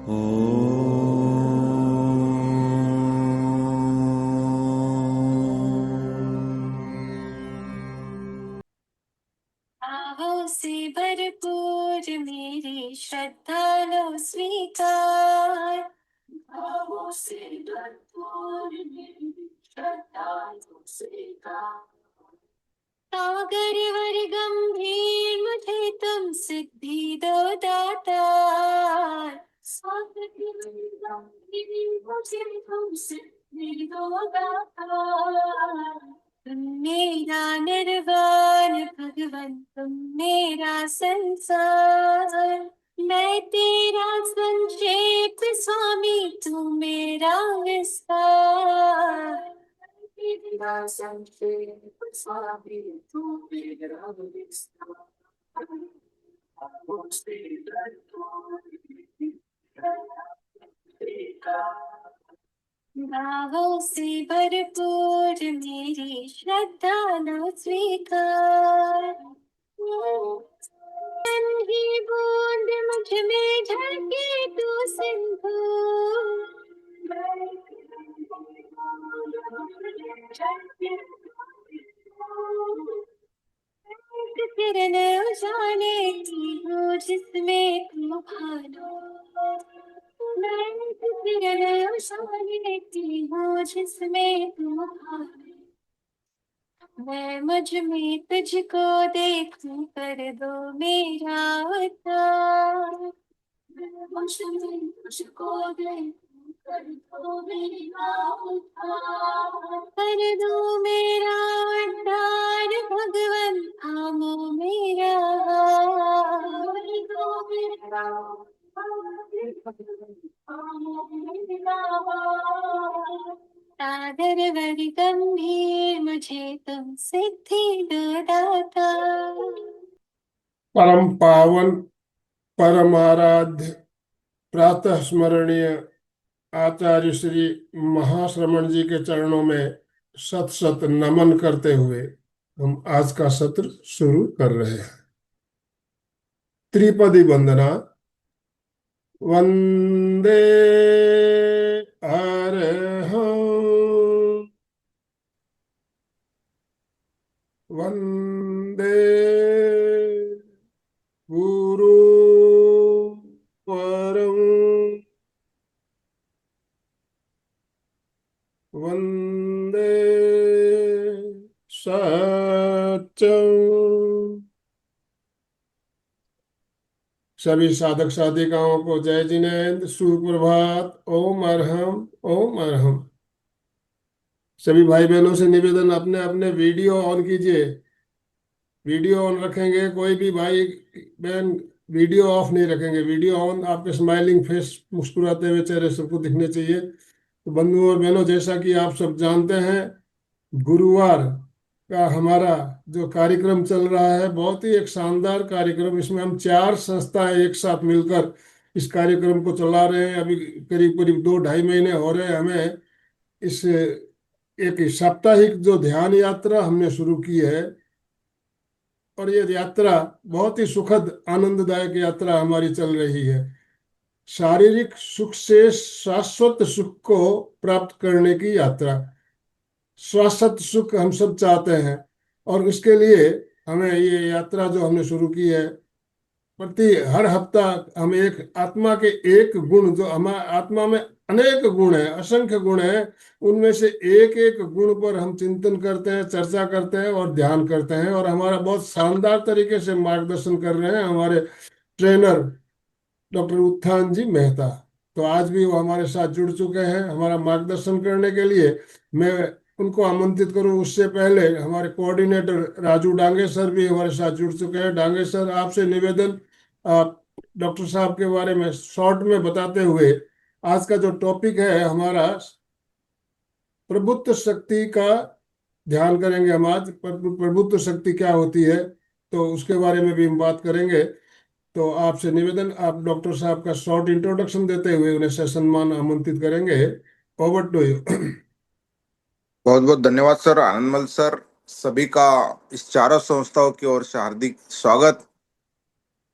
भावों से भरपूर मेरी श्रद्धा लो स्वीकार, भावों से भरपूर मेरी श्रद्धा लो स्वीकार। सागर वर गंभीर मुझे तुम सिद्धि दो दातार, सागर वर गंभीर मुझे तुम सिद्धि दो दातार। तुम मेरा निर्वाण भगवन, तुम मेरा संसार, मैं तेरा संक्षेप स्वामी, तू मेरा विस्तार। तेरा संक्षेप स्वामी, तू मेरा विस्तार। भावों से भरपूर मेरी श्रद्धा लो स्वीकार, ही बूंद मुझ में झलके तू सिंधु, किरण उजाले की हो जिसमें तू भालो, मैं किरण उजाले की हो जिसमें तू भालो। मैं मुझ में तुझको देखूं, कर दो मेरा अवतार, मुझ में तुझको देखूं, कर दो मेरा अवतार। कर दो मेरा अवतार भगवन, थामो मेरा हाथ। कर दो मेरा थामो मेरा हाथ। सागर वर गंभीर मुझे तुम सिद्धि दो दाता। परम पावन परमाराध्य प्रातः स्मरणीय आचार्य श्री महाश्रमण जी के चरणों में सत सत नमन करते हुए हम आज का सत्र शुरू कर रहे हैं। त्रिपदी वंदना। वंदे अरहं वंदे गुरु परम वंदे सत्यं। सभी साधक साधिकाओं को जय जिनेन्द्र, सुप्रभात। ओम अरहम, ओम अरहम। सभी भाई बहनों से निवेदन, अपने अपने वीडियो ऑन कीजिए। वीडियो ऑन रखेंगे, कोई भी भाई बहन वीडियो ऑफ नहीं रखेंगे। वीडियो ऑन, आपके स्माइलिंग फेस, मुस्कुराते हुए चेहरे सबको दिखने चाहिए। तो बंधुओं और बहनों, जैसा कि आप सब जानते हैं, गुरुवार का हमारा जो कार्यक्रम चल रहा है, बहुत ही एक शानदार कार्यक्रम। इसमें हम 4 संस्थाएं एक साथ मिलकर इस कार्यक्रम को चला रहे हैं। अभी करीब करीब 2-2.5 महीने हो रहे हैं हमें। इस एक साप्ताहिक जो ध्यान यात्रा हमने शुरू की है, और ये यात्रा बहुत ही सुखद आनंददायक यात्रा हमारी चल रही है। शारीरिक सुख से शाश्वत सुख को प्राप्त करने की यात्रा। शाश्वत सुख हम सब चाहते हैं, और उसके लिए हमें ये यात्रा जो हमने शुरू की है, प्रति हर हफ्ता हम एक आत्मा के एक गुण, जो हमारे आत्मा में अनेक गुण हैं, असंख्य गुण हैं, उनमें से एक एक गुण पर हम चिंतन करते हैं, चर्चा करते हैं और ध्यान करते हैं। और हमारा बहुत शानदार तरीके से मार्गदर्शन कर रहे हैं हमारे ट्रेनर डॉक्टर उत्थान जी मेहता। तो आज भी वो हमारे साथ जुड़ चुके हैं हमारा मार्गदर्शन करने के लिए। मैं उनको आमंत्रित करूं उससे पहले हमारे कोऑर्डिनेटर राजू डांगे सर भी हमारे साथ जुड़ चुके हैं। डांगे सर, आपसे निवेदन, आप डॉक्टर साहब के बारे में शॉर्ट में बताते हुए आज का जो टॉपिक है हमारा, प्रभुत्व शक्ति का ध्यान करेंगे हम आज। प्रभुत्व शक्ति क्या होती है, तो उसके बारे में भी हम बात करेंगे। तो आपसे निवेदन, आप डॉक्टर साहब का शॉर्ट इंट्रोडक्शन देते हुए उन्हें सम्मान आमंत्रित करेंगे। Over to you. बहुत बहुत धन्यवाद सर, आनंदमल सर। सभी का इस चारों संस्थाओं की ओर से हार्दिक स्वागत।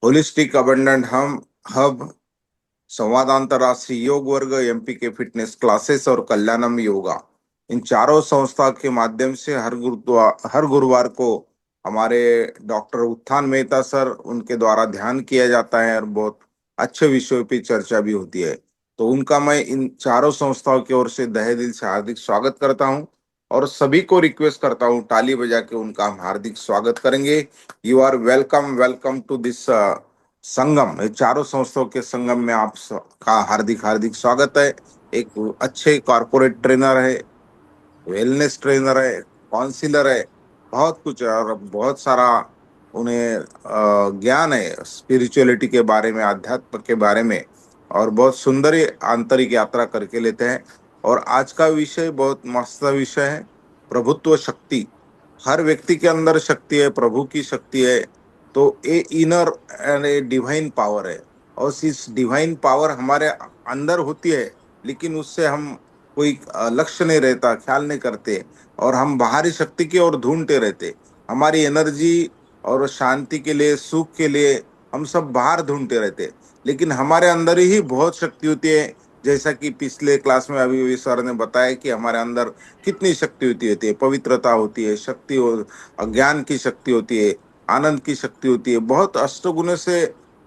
होलिस्टिक अबंडेंट हम हब संवाद अंतर्राष्ट्रीय योग वर्ग, एमपीके फिटनेस क्लासेस और कल्याणम योगा, इन चारों संस्था के माध्यम से हर गुरुवार को हमारे डॉक्टर उत्थान मेहता सर उनके द्वारा ध्यान किया जाता है और बहुत अच्छे विषयों पे चर्चा भी होती है। तो उनका मैं इन चारों संस्थाओं की ओर से तहे दिल से हार्दिक स्वागत करता हूं और सभी को रिक्वेस्ट करता हूं ताली बजा के उनका हम हार्दिक स्वागत करेंगे। You are welcome, welcome to this Sangam. ये चारों संस्थाओं के संगम में आप का हार्दिक हार्दिक स्वागत है। एक अच्छे कॉर्पोरेट ट्रेनर है, वेलनेस ट्रेनर है, काउंसलर है, बहुत कुछ है और बहुत सारा उन्हें ज्ञान है स्पिरिचुअलिटी के बारे में, अध्यात्म के बारे में, और बहुत सुंदर आंतरिक यात्रा करके लेते हैं। और आज का विषय बहुत मस्त विषय है, प्रभुत्व शक्ति। हर व्यक्ति के अंदर शक्ति है, प्रभु की शक्ति है। तो ये inner and a divine power है और इस डिवाइन पावर हमारे अंदर होती है, लेकिन उससे हम कोई लक्ष्य नहीं रहता, ख्याल नहीं करते और हम बाहरी शक्ति की ओर ढूंढते रहते। हमारी एनर्जी और शांति के लिए, सुख के लिए हम सब बाहर ढूंढते रहते, लेकिन हमारे अंदर ही बहुत शक्ति होती है। जैसा कि पिछले क्लास में अभी सर ने बताया कि हमारे अंदर कितनी शक्ति होती है, पवित्रता होती है, शक्ति और ज्ञान की शक्ति होती है, आनंद की शक्ति होती है। बहुत अष्टगुण से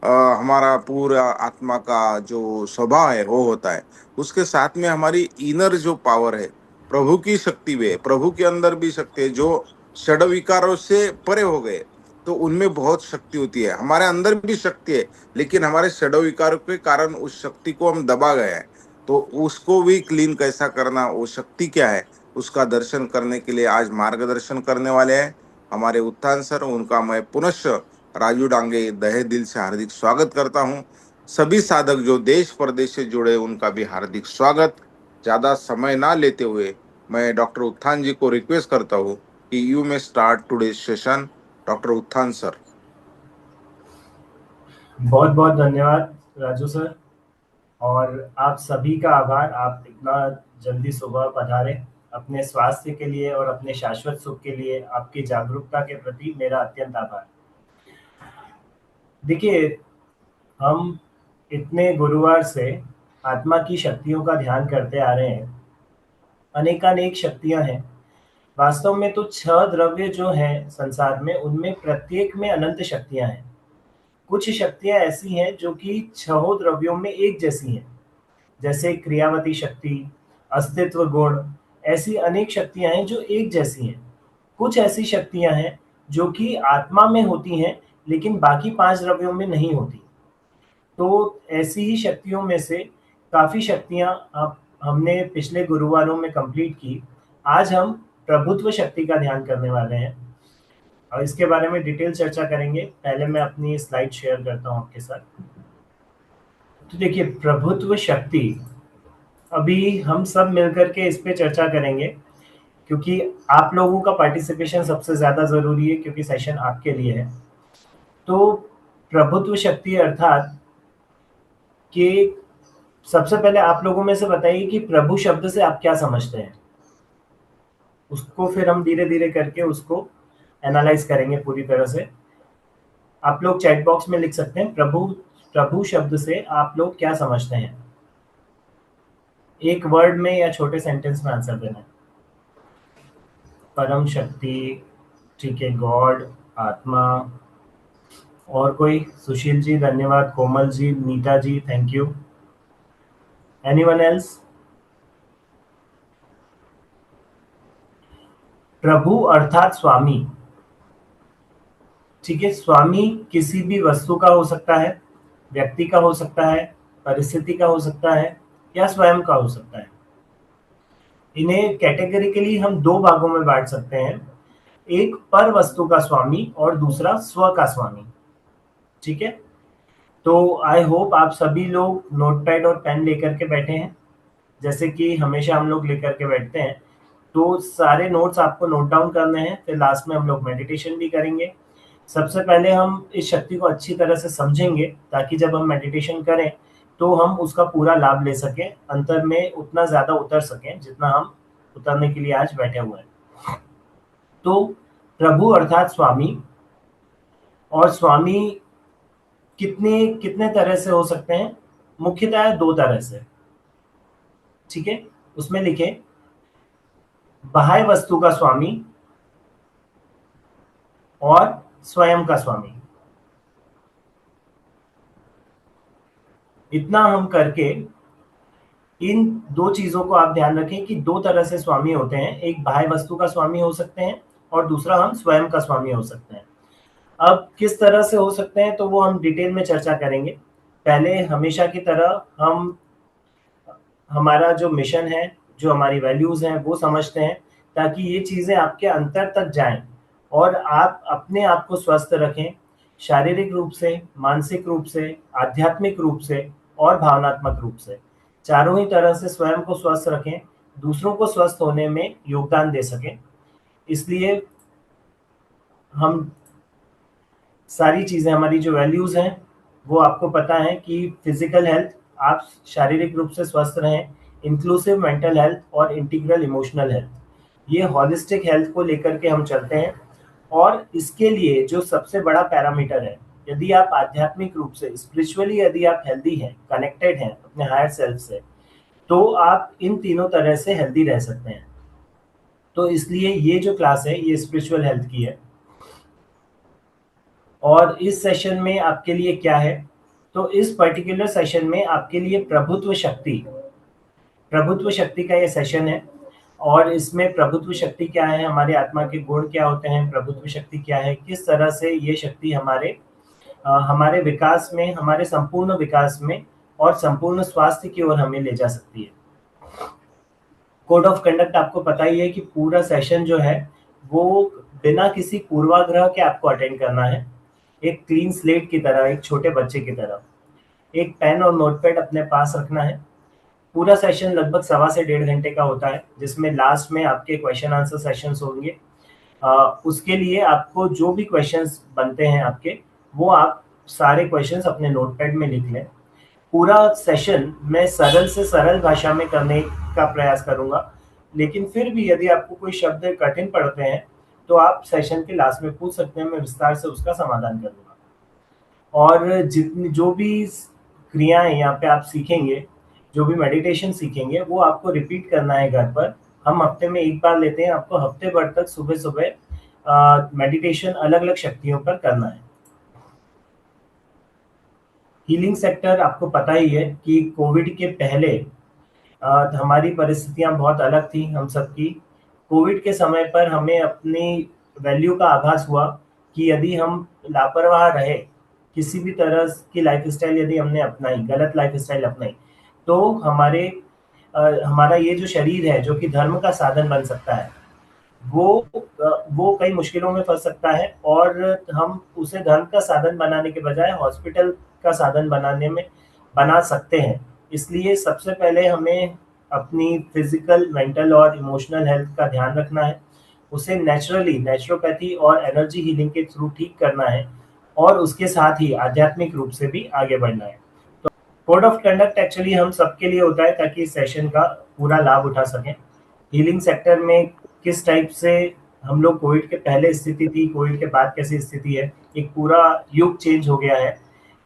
हमारा पूरा आत्मा का जो स्वभाव है वो होता है। उसके साथ में हमारी इनर जो पावर है, प्रभु की शक्ति भी है, प्रभु के अंदर भी शक्ति है, जो षड विकारों से परे हो गए तो उनमें बहुत शक्ति होती है। हमारे अंदर भी शक्ति है, लेकिन हमारे षड विकारों के कारण उस शक्ति को हम दबा गए हैं। तो उसको भी क्लीन कैसा करना, वो शक्ति क्या है, उसका दर्शन करने के लिए आज मार्गदर्शन करने वाले हैं हमारे उत्थान सर। उनका मैं पुनश्च राजू डांगे दहे दिल से हार्दिक स्वागत करता हूँ। सभी साधक जो देश प्रदेश से जुड़े उनका भी हार्दिक स्वागत। ज्यादा समय ना लेते हुए मैं डॉक्टर उत्थान जी को रिक्वेस्ट करता हूँ कि you may start today session. Doctor उत्थान सर। बहुत बहुत धन्यवाद राजू सर, और आप सभी का आभार। आप इतना जल्दी सुबह पधारे। अपने स्वास्थ्य के लिए और अपने शाश्वत सुख के लिए आपकी जागरूकता के प्रति मेरा अत्यंत आभार। देखिए, हम इतने गुरुवार से आत्मा की शक्तियों का ध्यान करते आ रहे हैं। अनेकानेक शक्तियां हैं। वास्तव में तो 6 द्रव्य जो हैं संसार में, उनमें प्रत्येक में अनंत शक्तियां हैं। कुछ शक्तियां ऐसी हैं जो कि 6 द्रव्यों में एक जैसी हैं, जैसे क्रियावती शक्ति, अस्तित्व गुण। ऐसी अनेक शक्तियां हैं जो एक जैसी हैं। कुछ ऐसी शक्तियां हैं जो कि आत्मा में होती हैं, लेकिन बाकी 5 द्रव्यों में नहीं होती। तो ऐसी ही शक्तियों में से काफ़ी शक्तियां आप हमने पिछले गुरुवारों में कंप्लीट की। आज हम प्रभुत्व शक्ति का ध्यान करने वाले हैं और इसके बारे में डिटेल चर्चा करेंगे। पहले मैं अपनी स्लाइड शेयर करता हूं आपके साथ। तो देखिए, प्रभुत्व शक्ति, अभी हम सब मिलकर के इस पे चर्चा करेंगे, क्योंकि आप लोगों का पार्टिसिपेशन सबसे ज़्यादा ज़रूरी है, क्योंकि सेशन आपके लिए है। तो प्रभुत्व शक्ति अर्थात कि सबसे पहले आप लोगों में से बताइए कि प्रभु शब्द से आप क्या समझते हैं। उसको फिर हम धीरे धीरे करके उसको एनालाइज करेंगे पूरी तरह से। आप लोग चैट बॉक्स में लिख सकते हैं प्रभु शब्द से आप लोग क्या समझते हैं। एक वर्ड में या छोटे सेंटेंस में आंसर देना है। परम शक्ति, ठीक है, गॉड, आत्मा। और कोई? सुशील जी धन्यवाद, Komal ji, Neeta ji thank you. Anyone else? प्रभु अर्थात स्वामी, ठीक है। स्वामी किसी भी वस्तु का हो सकता है, व्यक्ति का हो सकता है, परिस्थिति का हो सकता है, या स्वयं का हो सकता है। इन्हें कैटेगरिकली हम 2 भागों में बांट सकते हैं, एक पर वस्तु का स्वामी और दूसरा स्व का स्वामी, ठीक है। तो आई होप आप सभी लोग नोटपैड और पेन लेकर के बैठे हैं, जैसे कि हमेशा हम लोग लेकर के बैठते हैं। तो सारे नोट्स आपको नोट डाउन करने हैं, फिर लास्ट में हम लोग मेडिटेशन भी करेंगे। सबसे पहले हम इस शक्ति को अच्छी तरह से समझेंगे, ताकि जब हम मेडिटेशन करें तो हम उसका पूरा लाभ ले सकें, अंतर में उतना ज़्यादा उतर सकें जितना हम उतरने के लिए आज बैठे हुए हैं। तो प्रभु अर्थात स्वामी, और स्वामी कितने कितने तरह से हो सकते हैं। मुख्यतः 2 तरह से, ठीक है। उसमें लिखें बाह्य वस्तु का स्वामी और स्वयं का स्वामी। इतना हम करके इन 2 चीजों को आप ध्यान रखें कि 2 तरह से स्वामी होते हैं, एक बाह्य वस्तु का स्वामी हो सकते हैं और दूसरा हम स्वयं का स्वामी हो सकते हैं। अब किस तरह से हो सकते हैं तो वो हम डिटेल में चर्चा करेंगे। पहले हमेशा की तरह हम हमारा जो मिशन है, जो हमारी वैल्यूज हैं वो समझते हैं, ताकि ये चीजें आपके अंतर तक जाएं और आप अपने आप को स्वस्थ रखें, शारीरिक रूप से, मानसिक रूप से, आध्यात्मिक रूप से और भावनात्मक रूप से। चारों ही तरह से स्वयं को स्वस्थ रखें, दूसरों को स्वस्थ होने में योगदान दे सकें। इसलिए हम सारी चीजें, हमारी जो वैल्यूज हैं वो आपको पता है कि फिजिकल हेल्थ, आप शारीरिक रूप से स्वस्थ रहें, इंक्लूसिव मेंटल हेल्थ और इंटीग्रल इमोशनल हेल्थ, ये हॉलिस्टिक हेल्थ को लेकर के हम चलते हैं। और इसके लिए जो सबसे बड़ा पैरामीटर है, यदि आप आध्यात्मिक रूप से, स्पिरिचुअली यदि आप हेल्दी हैं, कनेक्टेड हैं अपने हायर सेल्फ से, तो आप इन तीनों तरह से हेल्दी रह सकते हैं। तो इसलिए ये जो क्लास है ये स्पिरिचुअल हेल्थ की है। और इस सेशन में आपके लिए क्या है, तो इस पर्टिकुलर सेशन में आपके लिए प्रभुत्व शक्ति का ये सेशन है। और इसमें प्रभुत्व शक्ति क्या है, हमारे आत्मा के गुण क्या होते हैं, प्रभुत्व शक्ति क्या है, किस तरह से ये शक्ति हमारे विकास में, हमारे संपूर्ण विकास में और संपूर्ण स्वास्थ्य की ओर हमें ले जा सकती है। कोड ऑफ कंडक्ट आपको पता ही है कि पूरा सेशन जो है वो बिना किसी पूर्वाग्रह के आपको अटेंड करना है, एक क्लीन स्लेट की तरह, एक छोटे बच्चे की तरह। एक पेन और नोटपैड अपने पास रखना है। पूरा सेशन लगभग 1.25 से 1.5 घंटे का होता है, जिसमें लास्ट में आपके क्वेश्चन आंसर सेशंस होंगे। उसके लिए आपको जो भी क्वेश्चंस बनते हैं आपके, वो आप सारे क्वेश्चंस अपने नोटपैड में लिख लें। पूरा सेशन मैं सरल से सरल भाषा में करने का प्रयास करूंगा, लेकिन फिर भी यदि आपको कोई शब्द कठिन पड़ते हैं तो आप सेशन के लास्ट में पूछ सकते हैं, मैं विस्तार से उसका समाधान करूंगा। और जितनी जो भी क्रियाएं यहाँ पे आप सीखेंगे, जो भी मेडिटेशन सीखेंगे, वो आपको रिपीट करना है घर पर। हम हफ्ते में 1 बार लेते हैं, आपको हफ्ते भर तक सुबह सुबह मेडिटेशन अलग अलग शक्तियों पर करना है। हीलिंग सेक्टर आपको पता ही है कि कोविड के पहले हमारी परिस्थितियां बहुत अलग थी हम सबकी। कोविड के समय पर हमें अपनी वैल्यू का आभास हुआ कि यदि हम लापरवाह रहे, किसी भी तरह की लाइफस्टाइल यदि हमने अपनाई, गलत लाइफस्टाइल अपनाई, तो हमारा ये जो शरीर है, जो कि धर्म का साधन बन सकता है, वो कई मुश्किलों में फंस सकता है। और हम उसे धर्म का साधन बनाने के बजाय हॉस्पिटल का साधन बना सकते हैं। इसलिए सबसे पहले हमें अपनी फिजिकल, मेंटल और इमोशनल हेल्थ का ध्यान रखना है, उसे नेचुरोपैथी और एनर्जी हीलिंग के थ्रू ठीक करना है, और उसके साथ ही आध्यात्मिक रूप से भी आगे बढ़ना है। तो कोड ऑफ कंडक्ट एक्चुअली हम सबके लिए होता है, ताकि इस सेशन का पूरा लाभ उठा सकें। हीलिंग सेक्टर में किस टाइप से हम लोग, कोविड के पहले स्थिति थी, कोविड के बाद कैसी स्थिति है, एक पूरा युग चेंज हो गया है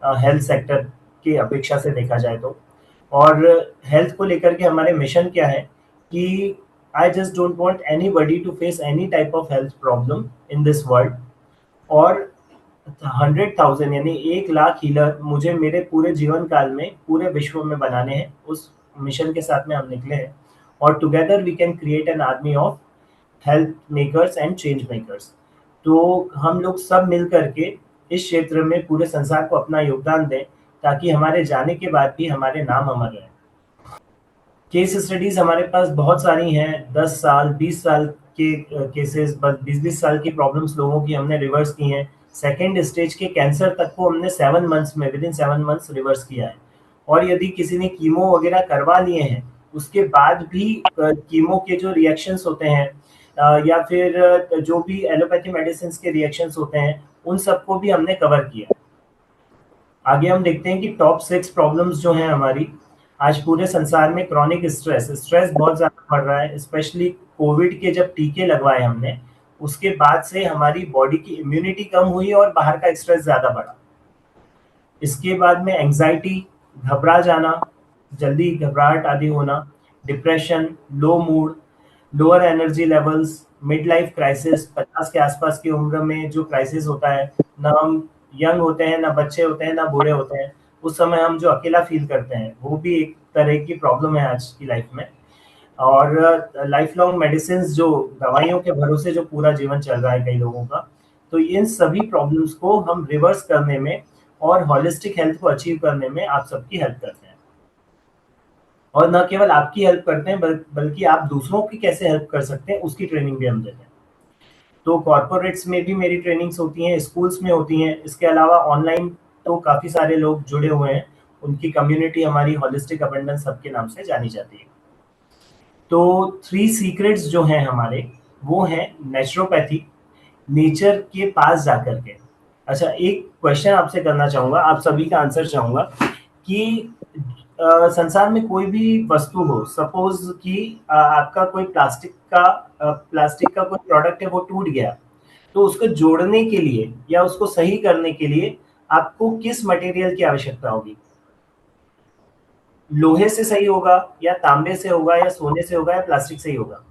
हेल्थ सेक्टर की अपेक्षा से देखा जाए तो। और हेल्थ को लेकर के हमारे मिशन क्या है कि I just don't want anybody to face any type of health problem in this world. और 100,000 यानी 1,00,000 हीलर मुझे मेरे पूरे जीवन काल में पूरे विश्व में बनाने हैं। उस मिशन के साथ में हम निकले हैं, और together we can create an army of health makers and change makers. तो हम लोग सब मिल करके इस क्षेत्र में पूरे संसार को अपना योगदान दें, ताकि हमारे जाने के बाद भी हमारे नाम अमर रहे। केस स्टडीज हमारे पास बहुत सारी हैं, 10 साल 20 साल के केसेस, 20-20 साल की प्रॉब्लम्स लोगों की हमने रिवर्स की हैं। सेकेंड स्टेज के कैंसर तक को हमने 7 मंथ्स में, विद इन 7 मंथ्स रिवर्स किया है। और यदि किसी ने कीमो वगैरह करवा लिए हैं, उसके बाद भी कीमो के जो रिएक्शंस होते हैं, या फिर जो भी एलोपैथी मेडिसिन के रिएक्शंस होते हैं, उन सबको भी हमने कवर किया। आगे हम देखते हैं कि टॉप 6 प्रॉब्लम्स जो हैं हमारी आज पूरे संसार में। क्रॉनिक स्ट्रेस बहुत ज्यादा बढ़ रहा है, स्पेशली कोविड के जब टीके लगवाए हमने, उसके बाद से हमारी बॉडी की इम्यूनिटी कम हुई और बाहर का स्ट्रेस ज्यादा बढ़ा। इसके बाद में एंजाइटी, घबरा जाना, जल्दी घबराहट आदि होना, depression, low mood, lower energy levels, mid life crisis, 50 के आसपास की उम्र में जो क्राइसिस होता है, ना हम यंग होते हैं, ना बच्चे होते हैं, ना बूढ़े होते हैं, उस समय हम जो अकेला फील करते हैं, वो भी एक तरह की प्रॉब्लम है आज की लाइफ में। और लाइफ लॉन्ग मेडिसिन, जो दवाइयों के भरोसे जो पूरा जीवन चल रहा है कई लोगों का, तो इन सभी प्रॉब्लम्स को हम रिवर्स करने में और होलिस्टिक हेल्थ को अचीव करने में आप सबकी हेल्प करते हैं। और न केवल आपकी हेल्प करते हैं, बल्कि आप दूसरों की कैसे हेल्प कर सकते हैं उसकी ट्रेनिंग भी हम देते हैं। तो कॉर्पोरेट्स में भी मेरी ट्रेनिंग्स होती हैं, स्कूल्स में होती हैं, इसके अलावा ऑनलाइन तो काफ़ी सारे लोग जुड़े हुए हैं, उनकी कम्युनिटी हमारी होलिस्टिक अबंडेंस हब के नाम से जानी जाती है। तो 3 सीक्रेट्स जो हैं हमारे, वो हैं नेचुरोपैथी, नेचर के पास जाकर के। अच्छा, एक क्वेश्चन आपसे करना चाहूँगा, आप सभी का आंसर चाहूँगा कि संसार में कोई भी वस्तु हो, सपोज कि आपका कोई प्लास्टिक का कोई प्रोडक्ट है, वो टूट गया, तो उसको जोड़ने के लिए या उसको सही करने के लिए आपको किस मटेरियल की आवश्यकता होगी? लोहे से सही होगा, या तांबे से होगा, या सोने से होगा, या प्लास्टिक से ही होगा?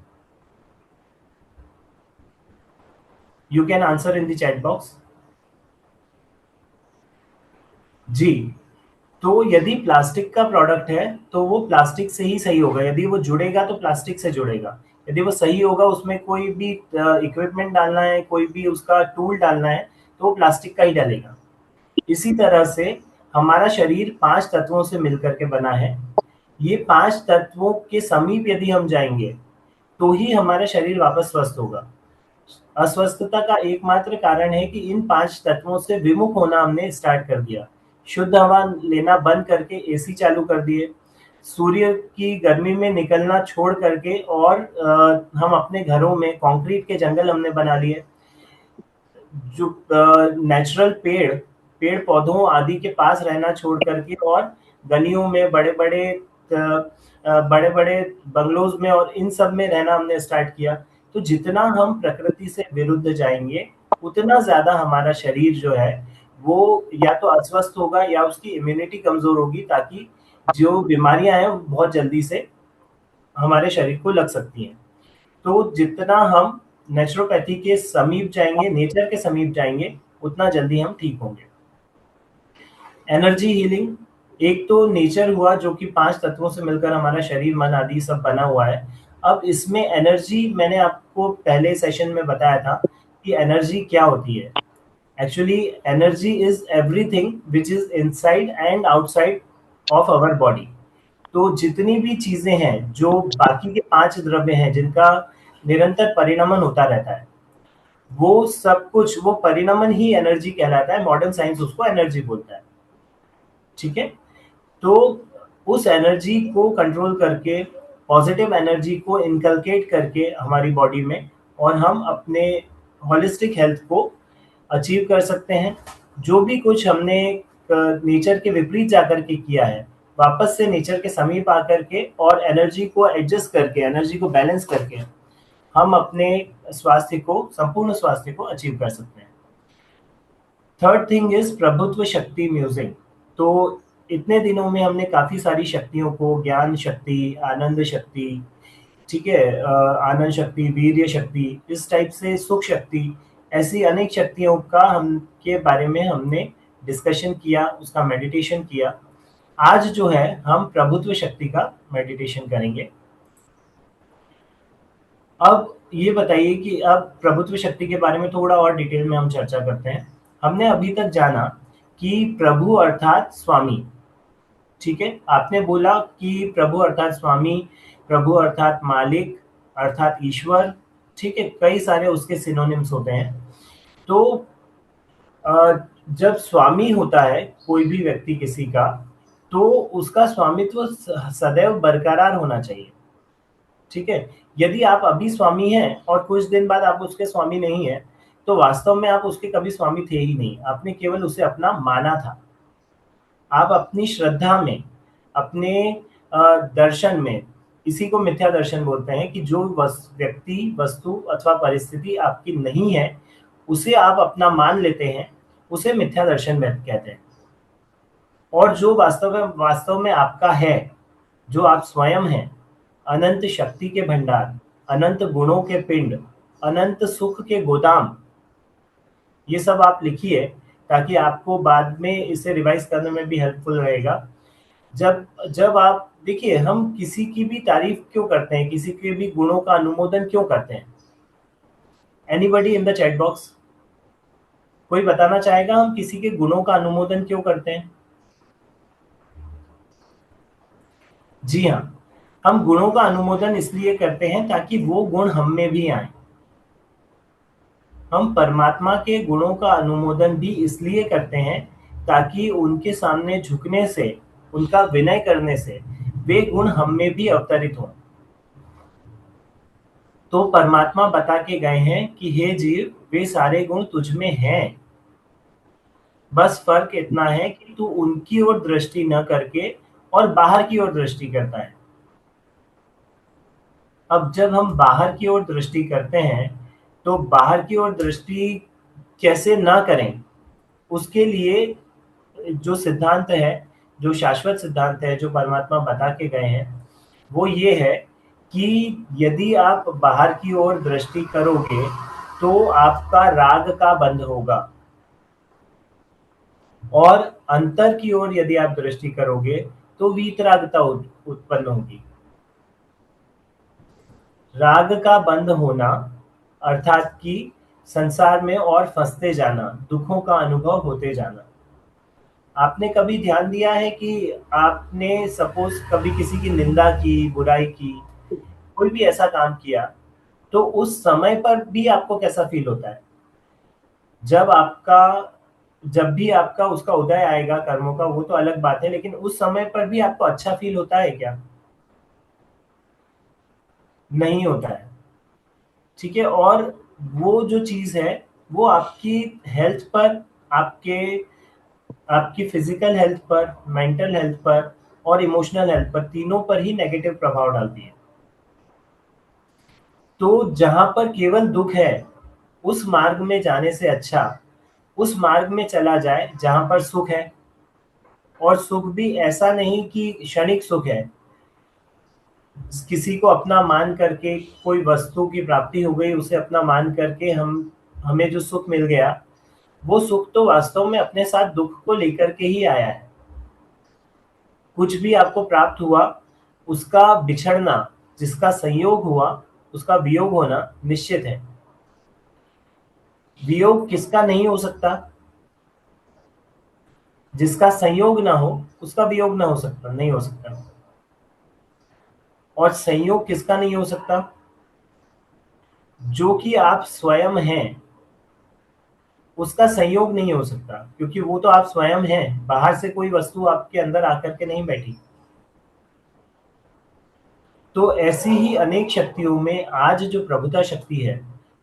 You can answer in the chat box. जी, तो यदि प्लास्टिक का प्रोडक्ट है तो वो प्लास्टिक से ही सही होगा, यदि वो जुड़ेगा तो प्लास्टिक से जुड़ेगा, यदि वो सही होगा, उसमें कोई भी इक्विपमेंट डालना है, कोई भी उसका टूल डालना है, तो वो प्लास्टिक का ही डालेगा। इसी तरह से हमारा शरीर 5 तत्वों से मिलकर के बना है। ये 5 तत्वों के समीप यदि हम जाएंगे तो ही हमारा शरीर वापस स्वस्थ होगा। अस्वस्थता का एकमात्र कारण है कि इन 5 तत्वों से विमुख होना हमने स्टार्ट कर दिया। शुद्ध हवा लेना बंद करके एसी चालू कर दिए, सूर्य की गर्मी में निकलना छोड़ करके, और हम अपने घरों में कंक्रीट के जंगल हमने बना लिए। जो नेचुरल पेड़ पौधों आदि के पास रहना छोड़ करके, और गलियों में बड़े बड़े बंगलोज में और इन सब में रहना हमने स्टार्ट किया। तो जितना हम प्रकृति से विरुद्ध जाएंगे, उतना ज्यादा हमारा शरीर जो है वो या तो अस्वस्थ होगा या उसकी इम्यूनिटी कमजोर होगी, ताकि जो बीमारियां हैं वो बहुत जल्दी से हमारे शरीर को लग सकती हैं। तो जितना हम नेचुरोपैथी के समीप जाएंगे, नेचर के समीप जाएंगे, उतना जल्दी हम ठीक होंगे। एनर्जी हीलिंग, एक तो नेचर हुआ जो कि 5 तत्वों से मिलकर हमारा शरीर, मन आदि सब बना हुआ है। अब इसमें एनर्जी, मैंने आपको पहले सेशन में बताया था कि एनर्जी क्या होती है। Actually energy is everything which is inside and outside of our body. तो जितनी भी चीजें हैं, जो बाकी के 5 द्रव्य हैं जिनका निरंतर परिणमन होता रहता है, वो सब कुछ, वो परिणमन ही एनर्जी कहलाता है। मॉडर्न साइंस उसको एनर्जी बोलता है। ठीक है, तो उस एनर्जी को कंट्रोल करके, पॉजिटिव एनर्जी को इनकलकेट करके हमारी बॉडी में, और हम अपने होलिस्टिक हेल्थ को अचीव कर सकते हैं। जो भी कुछ हमने नेचर के विपरीत जाकर के किया है, वापस से नेचर के समीप आकर के और एनर्जी को एडजस्ट करके, एनर्जी को बैलेंस करके, हम अपने स्वास्थ्य को, संपूर्ण स्वास्थ्य को अचीव कर सकते हैं। थर्ड थिंग इज प्रभुत्व शक्ति म्यूजिक। तो इतने दिनों में हमने काफी सारी शक्तियों को, ज्ञान शक्ति, आनंद शक्ति, ठीक है, आनंद शक्ति, वीर्य शक्ति, इस टाइप से सुख शक्ति, ऐसी अनेक शक्तियों का हम के बारे में हमने डिस्कशन किया, उसका मेडिटेशन किया। आज जो है हम प्रभुत्व शक्ति का मेडिटेशन करेंगे। अब ये बताइए कि अब प्रभुत्व शक्ति के बारे में थोड़ा और डिटेल में हम चर्चा करते हैं। हमने अभी तक जाना कि प्रभु अर्थात स्वामी, ठीक है, आपने बोला कि प्रभु अर्थात स्वामी, प्रभु अर्थात मालिक, अर्थात ईश्वर, ठीक है, कई सारे उसके सिनोनिम्स होते हैं। तो जब स्वामी होता है कोई भी व्यक्ति किसी का, तो उसका स्वामित्व सदैव बरकरार होना चाहिए। ठीक है, यदि आप अभी स्वामी हैं और कुछ दिन बाद आप उसके स्वामी नहीं हैं, तो वास्तव में आप उसके कभी स्वामी थे ही नहीं, आपने केवल उसे अपना माना था। आप अपनी श्रद्धा में, अपने दर्शन में, इसी को मिथ्या दर्शन बोलते हैं, कि जो व्यक्ति, वस्तु अथवा परिस्थिति आपकी नहीं है, उसे आप अपना मान लेते हैं, उसे मिथ्या दर्शन कहते हैं। और जो वास्तव में आपका है, जो आप स्वयं हैं, अनंत शक्ति के भंडार, अनंत गुणों के पिंड, अनंत सुख के गोदाम, ये सब आप लिखिए ताकि आपको बाद में इसे रिवाइज करने में भी हेल्पफुल रहेगा। जब जब आप देखिए, हम किसी की भी तारीफ क्यों करते हैं, किसी के भी गुणों का अनुमोदन क्यों करते हैं? Anybody in the chat box, कोई बताना चाहेगा हम किसी के गुणों का अनुमोदन क्यों करते हैं? जी हाँ, हम गुणों का अनुमोदन इसलिए करते हैं ताकि वो गुण हम में भी आए। हम परमात्मा के गुणों का अनुमोदन भी इसलिए करते हैं ताकि उनके सामने झुकने से, उनका विनय करने से वे गुण हम में भी अवतरित हों। तो परमात्मा बता के गए हैं कि हे जीव, वे सारे गुण तुझ में हैं, बस फर्क इतना है कि तू उनकी ओर दृष्टि न करके और बाहर की ओर दृष्टि करता है। अब जब हम बाहर की ओर दृष्टि करते हैं तो बाहर की ओर दृष्टि कैसे ना करें, उसके लिए जो सिद्धांत है, जो शाश्वत सिद्धांत है, जो परमात्मा बता के गए हैं, वो ये है कि यदि आप बाहर की ओर दृष्टि करोगे तो आपका राग का बंध होगा, और अंतर की ओर यदि आप दृष्टि करोगे तो वीतरागता उत्पन्न होगी। राग का बंद होना अर्थात कि संसार में और फंसते जाना, दुखों का अनुभव होते जाना। आपने कभी ध्यान दिया है कि आपने सपोज कभी किसी की निंदा की, बुराई की, कोई भी ऐसा काम किया, तो उस समय पर भी आपको कैसा फील होता है? जब भी आपका उसका उदय आएगा कर्मों का, वो तो अलग बात है, लेकिन उस समय पर भी आपको अच्छा फील होता है क्या? नहीं होता है। ठीक है, और वो जो चीज है वो आपकी हेल्थ पर, आपकी फिजिकल हेल्थ पर, मेंटल हेल्थ पर और इमोशनल हेल्थ पर, तीनों पर ही नेगेटिव प्रभाव डालती है। तो जहां पर केवल दुख है, उस मार्ग में जाने से अच्छा उस मार्ग में चला जाए जहां पर सुख है, और सुख भी ऐसा नहीं कि क्षणिक सुख है, किसी को अपना मान करके, कोई वस्तु की प्राप्ति हो गई, उसे अपना मान करके हमें जो सुख मिल गया, वो सुख तो वास्तव में अपने साथ दुख को लेकर के ही आया है। कुछ भी आपको प्राप्त हुआ, उसका बिछड़ना, जिसका संयोग हुआ उसका वियोग होना निश्चित है। वियोग किसका नहीं हो सकता? जिसका संयोग ना हो उसका वियोग ना हो सकता, नहीं हो सकता। और संयोग किसका नहीं हो सकता? जो कि आप स्वयं हैं, उसका संयोग नहीं हो सकता, क्योंकि वो तो आप स्वयं हैं, बाहर से कोई वस्तु आपके अंदर आकर के नहीं बैठी। तो ऐसी ही अनेक शक्तियों में आज जो प्रभुता शक्ति है,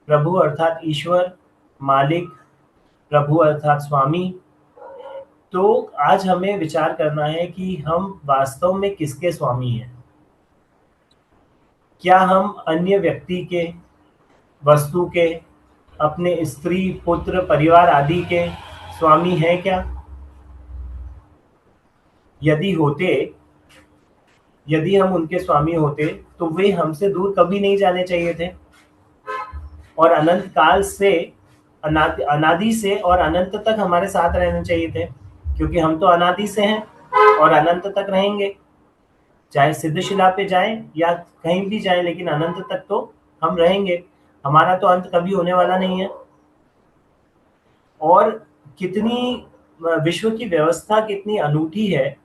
प्रभु अर्थात ईश्वर, मालिक, प्रभु अर्थात स्वामी, तो आज हमें विचार करना है कि हम वास्तव में किसके स्वामी हैं। क्या हम अन्य व्यक्ति के, वस्तु के, अपने स्त्री, पुत्र, परिवार आदि के स्वामी हैं क्या? यदि हम उनके स्वामी होते तो वे हमसे दूर कभी नहीं जाने चाहिए थे, और अनंत काल से, अनादि से और अनंत तक हमारे साथ रहने चाहिए थे, क्योंकि हम तो अनादि से हैं और अनंत तक रहेंगे। चाहे सिद्धशिला पे जाएं या कहीं भी जाएं, लेकिन अनंत तक तो हम रहेंगे, हमारा तो अंत कभी होने वाला नहीं है। और कितनी विश्व की व्यवस्था कितनी अनूठी है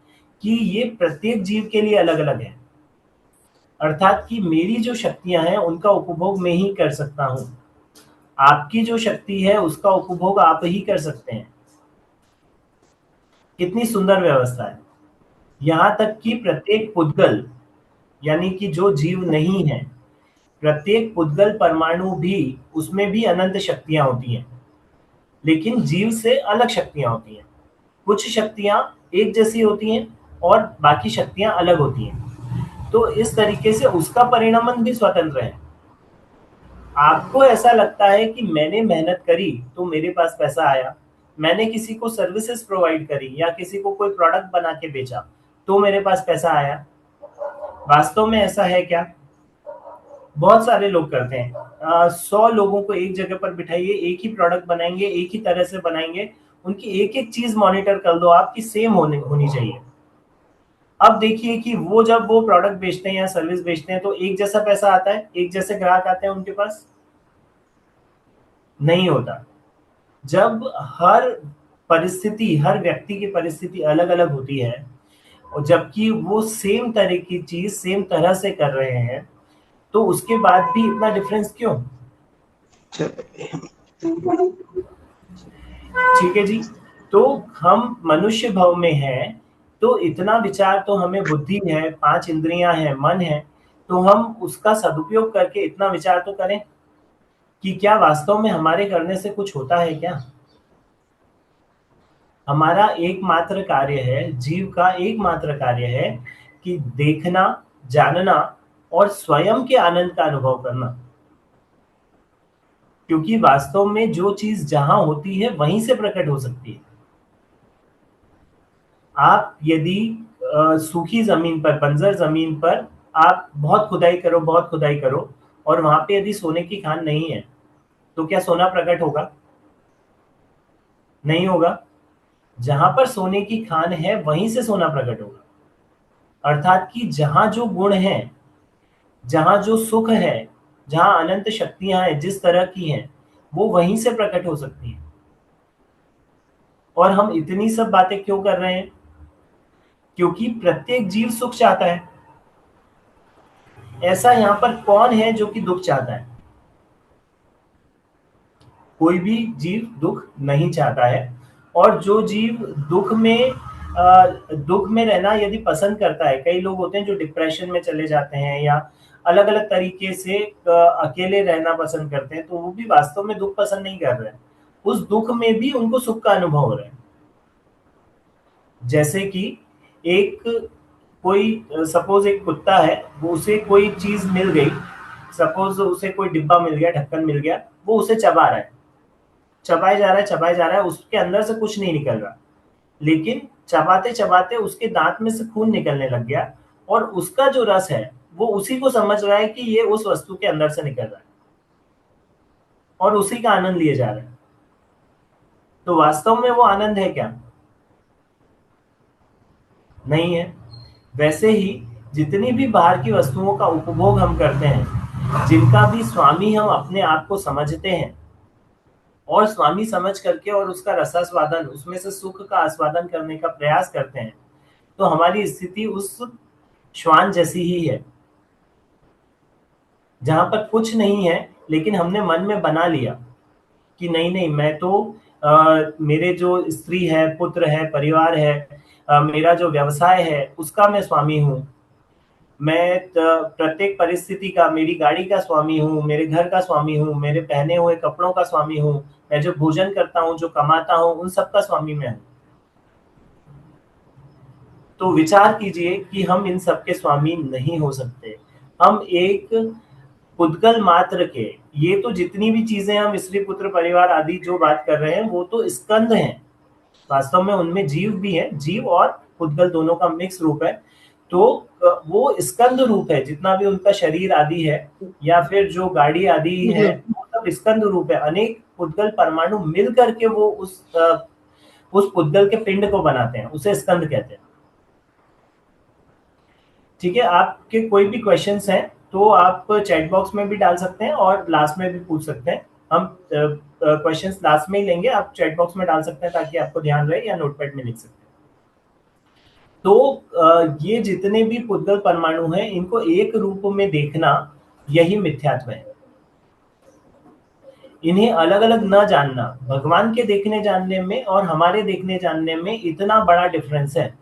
कि ये प्रत्येक जीव के लिए अलग अलग है, अर्थात कि मेरी जो शक्तियां हैं उनका उपभोग मैं ही कर सकता हूं, आपकी जो शक्ति है उसका उपभोग आप ही कर सकते हैं। कितनी सुंदर व्यवस्था है। यहां तक कि प्रत्येक पुद्गल, यानी कि जो जीव नहीं है, प्रत्येक पुद्गल परमाणु भी, उसमें भी अनंत शक्तियां होती हैं, लेकिन जीव से अलग शक्तियां होती हैं। कुछ शक्तियां एक जैसी होती हैं और बाकी शक्तियां अलग होती हैं। तो इस तरीके से उसका परिणमन भी स्वतंत्र है। आपको ऐसा लगता है कि मैंने मेहनत करी तो मेरे पास पैसा आया, मैंने किसी को सर्विसेज प्रोवाइड करी या किसी को कोई प्रोडक्ट बना के बेचा तो मेरे पास पैसा आया। वास्तव में ऐसा है क्या? बहुत सारे लोग करते हैं। 100 लोगों को एक जगह पर बिठाइए, एक ही प्रोडक्ट बनाएंगे, एक ही तरह से बनाएंगे, उनकी एक एक चीज मॉनिटर कर दो आपकी सेम होनी चाहिए। अब देखिए कि वो जब वो प्रोडक्ट बेचते हैं या सर्विस बेचते हैं तो एक जैसा पैसा आता है, एक जैसे ग्राहक आते हैं उनके पास? नहीं होता। जब हर परिस्थिति, हर व्यक्ति की परिस्थिति अलग अलग होती है और जबकि वो सेम तरह की चीज सेम तरह से कर रहे हैं तो उसके बाद भी इतना डिफरेंस क्यों? ठीक है जी। तो हम मनुष्य भव में हैं तो इतना विचार तो हमें, बुद्धि है, 5 इंद्रियां हैं, मन है, तो हम उसका सदुपयोग करके इतना विचार तो करें कि क्या वास्तव में हमारे करने से कुछ होता है क्या? हमारा एकमात्र कार्य है, जीव का एकमात्र कार्य है कि देखना, जानना और स्वयं के आनंद का अनुभव करना। क्योंकि वास्तव में जो चीज जहां होती है वहीं से प्रकट हो सकती है। आप यदि सूखी जमीन पर, बंजर जमीन पर आप बहुत खुदाई करो, बहुत खुदाई करो और वहां पे यदि सोने की खान नहीं है तो क्या सोना प्रकट होगा? नहीं होगा। जहां पर सोने की खान है वहीं से सोना प्रकट होगा। अर्थात कि जहां जो गुण है, जहां जो सुख है, जहां अनंत शक्तियां हैं जिस तरह की हैं, वो वहीं से प्रकट हो सकती है। और हम इतनी सब बातें क्यों कर रहे हैं? क्योंकि प्रत्येक जीव सुख चाहता है। ऐसा यहां पर कौन है जो कि दुख चाहता है? कोई भी जीव दुख नहीं चाहता है। और जो जीव दुख में रहना यदि पसंद करता है, कई लोग होते हैं जो डिप्रेशन में चले जाते हैं या अलग अलग तरीके से अकेले रहना पसंद करते हैं, तो वो भी वास्तव में दुख पसंद नहीं कर रहे हैं। उस दुख में भी उनको सुख का अनुभव हो रहा है। जैसे कि एक कोई, सपोज एक कुत्ता है, वो उसे कोई चीज मिल गई, सपोज उसे कोई डिब्बा मिल गया, ढक्कन मिल गया, वो उसे चबा रहा है, चबाए जा रहा है, चबाए जा रहा है, उसके अंदर से कुछ नहीं निकल रहा, लेकिन चबाते चबाते उसके दांत में से खून निकलने लग गया और उसका जो रस है वो उसी को समझ रहा है कि ये उस वस्तु के अंदर से निकल रहा है और उसी का आनंद लिए जा रहा है। तो वास्तव में वो आनंद है क्या? नहीं है। वैसे ही जितनी भी बाहर की वस्तुओं का उपभोग हम करते हैं, जिनका भी स्वामी हम अपने आप को समझते हैं और स्वामी समझ करके और उसका रसास्वादन, उसमें से सुख का आस्वादन करने का प्रयास करते हैं, तो हमारी स्थिति उस श्वान जैसी ही है, जहां पर कुछ नहीं है लेकिन हमने मन में बना लिया कि नहीं नहीं, मैं तो मेरे जो स्त्री है, पुत्र है, परिवार है, मेरा जो व्यवसाय है उसका मैं स्वामी हूँ, मैं प्रत्येक परिस्थिति का, मेरी गाड़ी का स्वामी हूँ, मेरे घर का स्वामी हूँ, मेरे पहने हुए कपड़ों का स्वामी हूँ, मैं जो भोजन करता हूँ, जो कमाता हूँ, उन सब का स्वामी मैं हूँ। तो विचार कीजिए कि हम इन सब के स्वामी नहीं हो सकते। हम एक पुद्गल मात्र के, ये तो जितनी भी चीजें हम स्त्री पुत्र परिवार आदि जो बात कर रहे हैं वो तो स्कंद हैं। वास्तव में उनमें जीव भी है, जीव और पुद्गल दोनों का मिक्स रूप है। तो वो स्कंद रूप है, जितना भी उनका शरीर आदि है या फिर जो गाड़ी आदि है, वो सब स्कंद रूप है। अनेक पुद्गल परमाणु मिल करके वो उस पुद्गल के पिंड को बनाते हैं, उसे स्कंद कहते हैं। ठीक है, आपके कोई भी क्वेश्चंस हैं तो आप चैट बॉक्स में भी डाल सकते हैं और लास्ट में भी पूछ सकते हैं। हम क्वेश्चंस लास्ट में ही लेंगे, आप चैट बॉक्स में डाल सकते हैं ताकि आपको ध्यान रहे, या नोटपैड में लिख सकते हैं। तो ये जितने भी पुद्गल परमाणु हैं, इनको एक रूप में देखना यही मिथ्यात्व है। इन्हें अलग अलग न जानना, भगवान के देखने जानने में और हमारे देखने जानने में इतना बड़ा डिफरेंस है।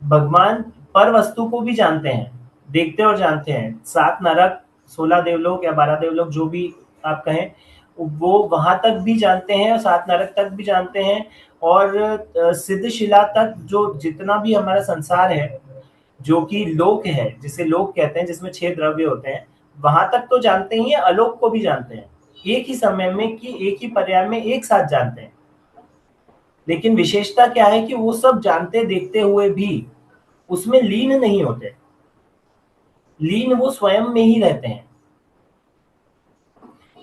भगवान पर वस्तु को भी जानते हैं, देखते और जानते हैं। 7 नरक, 16 देवलोक या 12 देवलोक, जो भी आप कहें, वो वहां तक भी जानते हैं और 7 नरक तक भी जानते हैं और सिद्धशिला तक, जो जितना भी हमारा संसार है, जो कि लोक है, जिसे लोक कहते हैं, जिसमें 6 द्रव्य होते हैं, वहां तक तो जानते ही हैं, अलोक को भी जानते हैं। एक ही समय में कि एक ही पर्याय में एक साथ जानते हैं, लेकिन विशेषता क्या है कि वो सब जानते देखते हुए भी उसमें लीन नहीं होते, लीन वो स्वयं में ही रहते हैं।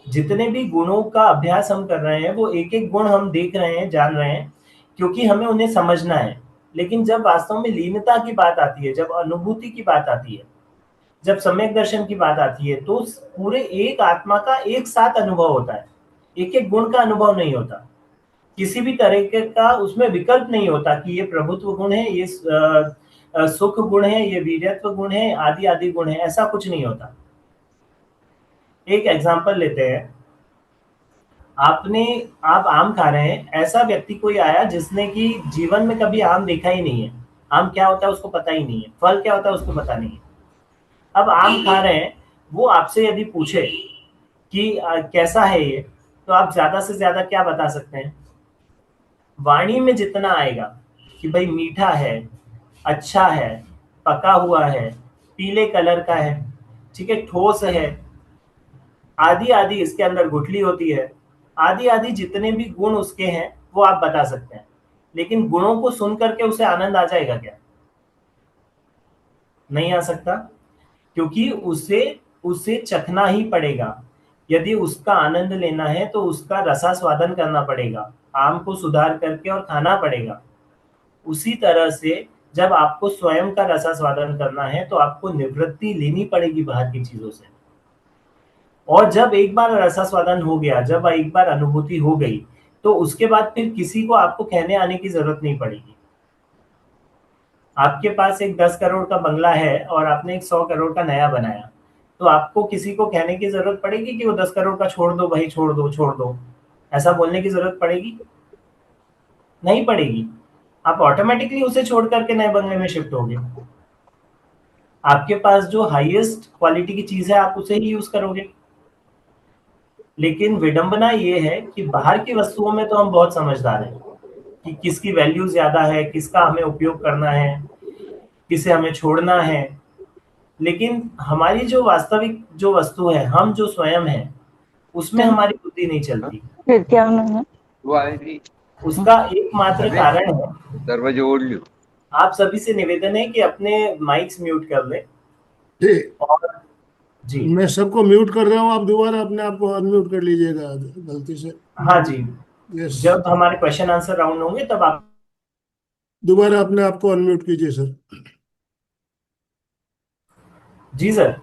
जितने भी गुणों का अभ्यास हम कर रहे हैं वो एक एक गुण हम देख रहे हैं, जान रहे हैं, क्योंकि हमें उन्हें समझना है। लेकिन जब वास्तव में लीनता की बात आती है, जब अनुभूति की बात आती है, जब सम्यक दर्शन की बात आती है, तो पूरे एक आत्मा का एक साथ अनुभव होता है, एक एक गुण का अनुभव नहीं होता, किसी भी तरीके का उसमें विकल्प नहीं होता कि ये प्रभुत्व गुण है, ये सुख गुण है, ये वीर्यत्व गुण है, आदि आदि गुण है, ऐसा कुछ नहीं होता। एक एग्जांपल लेते हैं, आप आम खा रहे हैं, ऐसा व्यक्ति कोई आया जिसने कि जीवन में कभी आम देखा ही नहीं है, आम क्या होता है उसको पता ही नहीं है, फल क्या होता है उसको पता नहीं है। अब आम खा रहे हैं, वो आपसे यदि पूछे कि कैसा है ये, तो आप ज्यादा से ज्यादा क्या बता सकते हैं? वाणी में जितना आएगा कि भाई मीठा है, अच्छा है, पका हुआ है, पीले कलर का है, ठीक है, ठोस है, आदि आदि, इसके अंदर गुठली होती है, आदि आदि जितने भी गुण उसके हैं वो आप बता सकते हैं। लेकिन गुणों को सुन करके उसे आनंद आ जाएगा क्या? नहीं आ सकता, क्योंकि उसे उसे चखना ही पड़ेगा। यदि उसका आनंद लेना है तो उसका रसास्वादन करना पड़ेगा, आम को सुधार करके और खाना पड़ेगा। उसी तरह से जब आपको स्वयं का रसास्वादन करना है तो आपको निवृत्ति लेनी पड़ेगी बाहर की चीजों से। और जब एक बार रसास्वादन हो गया, जब एक बार अनुभूति हो गई, तो उसके बाद फिर किसी को आपको कहने आने की जरूरत नहीं पड़ेगी। आपके पास एक 10 करोड़ का बंगला है और आपने एक 100 करोड़ का नया बनाया, तो आपको किसी को कहने की जरूरत पड़ेगी कि वो 10 करोड़ का छोड़ दो भाई, छोड़ दो छोड़ दो, ऐसा बोलने की जरूरत पड़ेगी? नहीं पड़ेगी। आप ऑटोमेटिकली उसे छोड़ करके नए बंगले में शिफ्ट होगे। आपके पास जो हाईएस्ट क्वालिटी की चीज है आप उसे ही यूज करोगे। लेकिन विडंबना ये है कि बाहर की वस्तुओं में तो हम बहुत समझदार हैं कि किसकी वैल्यू ज्यादा है, किसका हमें उपयोग करना है, किसे हमें छोड़ना है। लेकिन हमारी जो वास्तविक जो वस्तु है, हम जो स्वयं है, उसमें हमारी बुद्धि नहीं चलती। फिर क्या होना है? उसका एकमात्र कारण है, दरवाजे ओढ़ लो। आप सभी से निवेदन है कि अपने माइक्स म्यूट कर ले। ठीक, और जी, मैं सबको म्यूट कर रहा हूँ, आप दोबारा अपने आप को अनम्यूट कर लीजिएगा गलती से। हाँ जी, यस, जब हमारे क्वेश्चन आंसर राउंड होंगे तब आप। दोबारा अपने आप को अनम्यूट कीजिए सर। जी सर,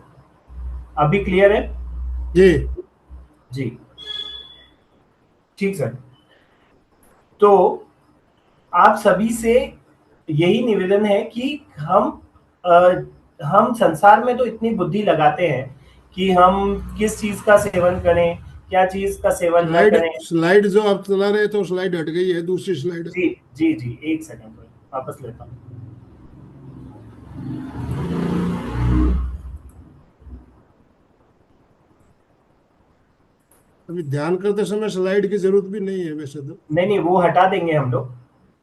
अभी क्लियर है? जी, जी, ठीक सर। तो आप सभी से यही निवेदन है कि हम संसार में तो इतनी बुद्धि लगाते हैं कि हम किस चीज का सेवन करें, क्या चीज का सेवन न स्लाइड करें। स्लाइड जो आप चला रहे थे, स्लाइड हट गई है, दूसरी स्लाइड। जी जी जी, एक सेकंड वापस लेता हूँ। अभी ध्यान करते समय स्लाइड की जरूरत भी नहीं है वैसे तो। नहीं नहीं, वो हटा देंगे हम लोग,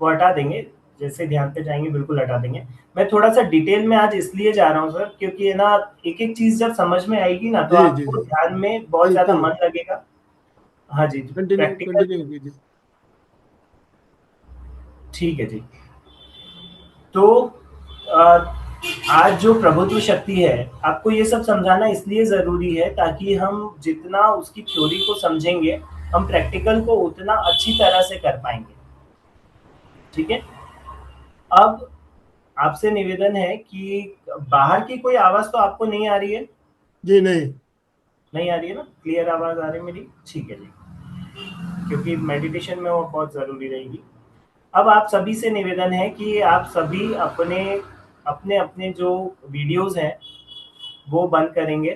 वो हटा देंगे, जैसे ध्यान पे जाएंगे बिल्कुल हटा देंगे। मैं थोड़ा सा डिटेल में आज इसलिए जा रहा हूँ सर, क्योंकि है ना, एक एक चीज जब समझ में आएगी ना तो जी जी आपको जी, ध्यान में बहुत ज्यादा बिल्कुल। मन लगेगा। हाँ जी, कंटिन्यू प्रैक्टिकल। कंटिन्यू कीजिए। ठीक है जी। तो अ, आज जो प्रभुत्व शक्ति है, आपको ये सब समझाना इसलिए जरूरी है ताकि हम जितना उसकी थ्योरी को समझेंगे, हम प्रैक्टिकल को उतना अच्छी तरह से कर पाएंगे। ठीक है। अब आपसे निवेदन है कि बाहर की कोई आवाज तो आपको नहीं आ रही है? जी नहीं। नहीं आ रही है ना? क्लियर आवाज आ रही है मेरी? ठीक है जी, क्योंकि मेडिटेशन में वो बहुत जरूरी रहेगी। अब आप सभी से निवेदन है कि आप सभी अपने अपने अपने जो वीडियोस हैं वो बंद करेंगे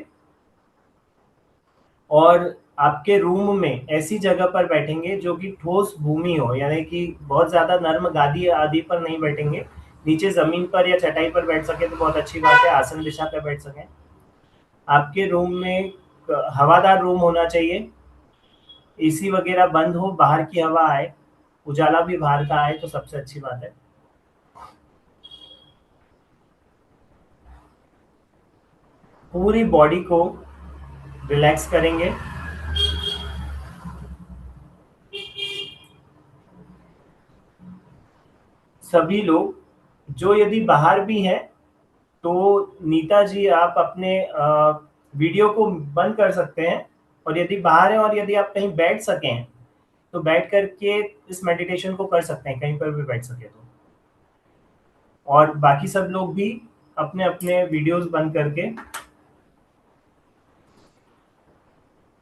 और आपके रूम में ऐसी जगह पर बैठेंगे जो कि ठोस भूमि हो, यानी कि बहुत ज्यादा नर्म गादी आदि पर नहीं बैठेंगे। नीचे जमीन पर या चटाई पर बैठ सके तो बहुत अच्छी बात है, आसन बिछा कर बैठ सकें। आपके रूम में हवादार रूम होना चाहिए, एसी वगैरह बंद हो, बाहर की हवा आए, उजाला भी बाहर का आए तो सबसे अच्छी बात है। पूरी बॉडी को रिलैक्स करेंगे। सभी लोग जो यदि बाहर भी हैं, तो नीता जी आप अपने वीडियो को बंद कर सकते हैं, और यदि बाहर हैं और यदि आप कहीं बैठ सकें तो बैठ करके इस मेडिटेशन को कर सकते हैं, कहीं पर भी बैठ सके तो। और बाकी सब लोग भी अपने अपने वीडियोस बंद करके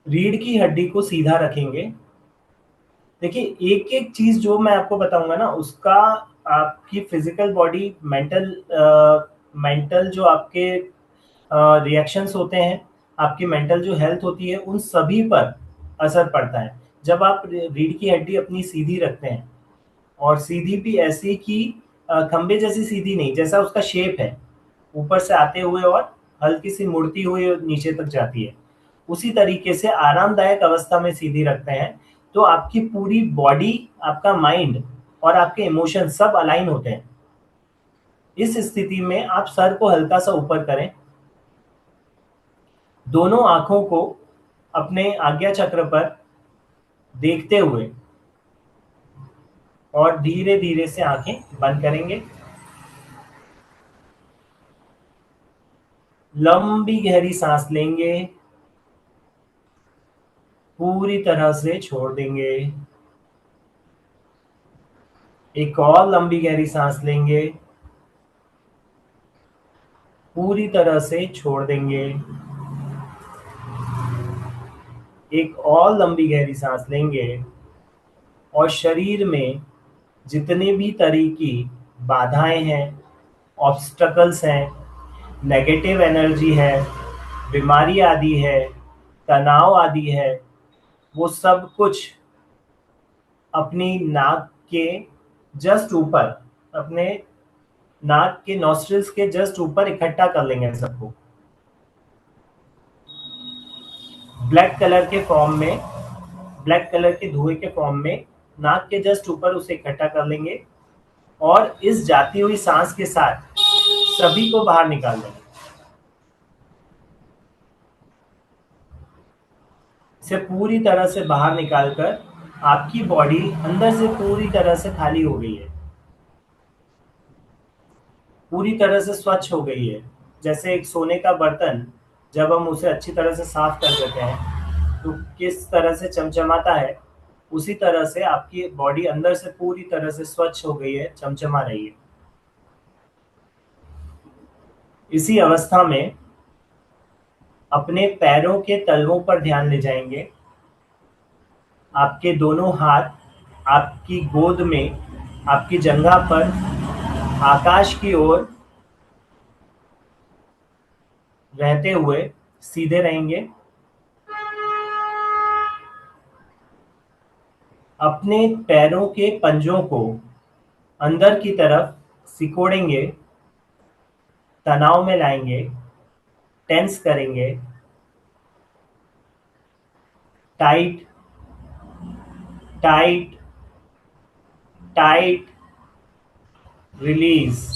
रीढ़ की हड्डी को सीधा रखेंगे। देखिए, एक एक चीज जो मैं आपको बताऊंगा ना, उसका आपकी फिजिकल बॉडी, मेंटल जो आपके रिएक्शंस होते हैं, आपकी मेंटल जो हेल्थ होती है, उन सभी पर असर पड़ता है। जब आप रीढ़ की हड्डी अपनी सीधी रखते हैं, और सीधी भी ऐसी कि खंबे जैसी सीधी नहीं, जैसा उसका शेप है, ऊपर से आते हुए और हल्की सी मुड़ती हुई नीचे तक जाती है, उसी तरीके से आरामदायक अवस्था में सीधी रखते हैं, तो आपकी पूरी बॉडी, आपका माइंड और आपके इमोशन सब अलाइन होते हैं। इस स्थिति में आप सर को हल्का सा ऊपर करें, दोनों आंखों को अपने आज्ञा चक्र पर देखते हुए, और धीरे धीरे से आंखें बंद करेंगे। लंबी गहरी सांस लेंगे, पूरी तरह से छोड़ देंगे। एक और लंबी गहरी सांस लेंगे, पूरी तरह से छोड़ देंगे। एक और लंबी गहरी सांस लेंगे, और शरीर में जितने भी तरह की बाधाएं हैं, ऑब्स्टकल्स हैं, नेगेटिव एनर्जी है, बीमारी आदि है, तनाव आदि है, वो सब कुछ अपनी नाक के जस्ट ऊपर, अपने नाक के नॉस्ट्रिल्स के जस्ट ऊपर इकट्ठा कर लेंगे सबको, ब्लैक कलर के फॉर्म में, ब्लैक कलर के धुएं के फॉर्म में नाक के जस्ट ऊपर उसे इकट्ठा कर लेंगे, और इस जाती हुई सांस के साथ सभी को बाहर निकाल देंगे। इसे पूरी तरह से बाहर निकालकर आपकी बॉडी अंदर से पूरी तरह से खाली हो गई है, पूरी तरह से स्वच्छ हो गई है। जैसे एक सोने का बर्तन, जब हम उसे अच्छी तरह से साफ कर देते हैं तो किस तरह से चमचमाता है, उसी तरह से आपकी बॉडी अंदर से पूरी तरह से स्वच्छ हो गई है, चमचमा रही है। इसी अवस्था में अपने पैरों के तलवों पर ध्यान ले जाएंगे। आपके दोनों हाथ आपकी गोद में, आपकी जंघा पर आकाश की ओर रहते हुए सीधे रहेंगे। अपने पैरों के पंजों को अंदर की तरफ सिकोड़ेंगे, तनाव में लाएंगे, टेंस करेंगे, टाइट टाइट टाइट, रिलीज।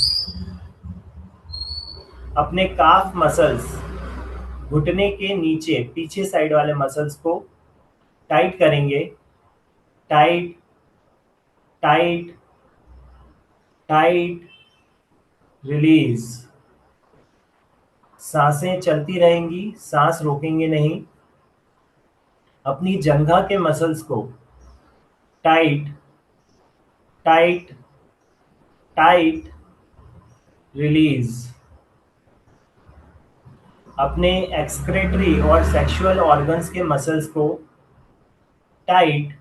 अपने काफ मसल्स, घुटने के नीचे पीछे साइड वाले मसल्स को टाइट करेंगे, टाइट टाइट टाइट, रिलीज। सांसें चलती रहेंगी, सांस रोकेंगे नहीं। अपनी जंघा के मसल्स को टाइट टाइट टाइट, रिलीज। अपने एक्सक्रेटरी और सेक्सुअल ऑर्गन्स के मसल्स को tight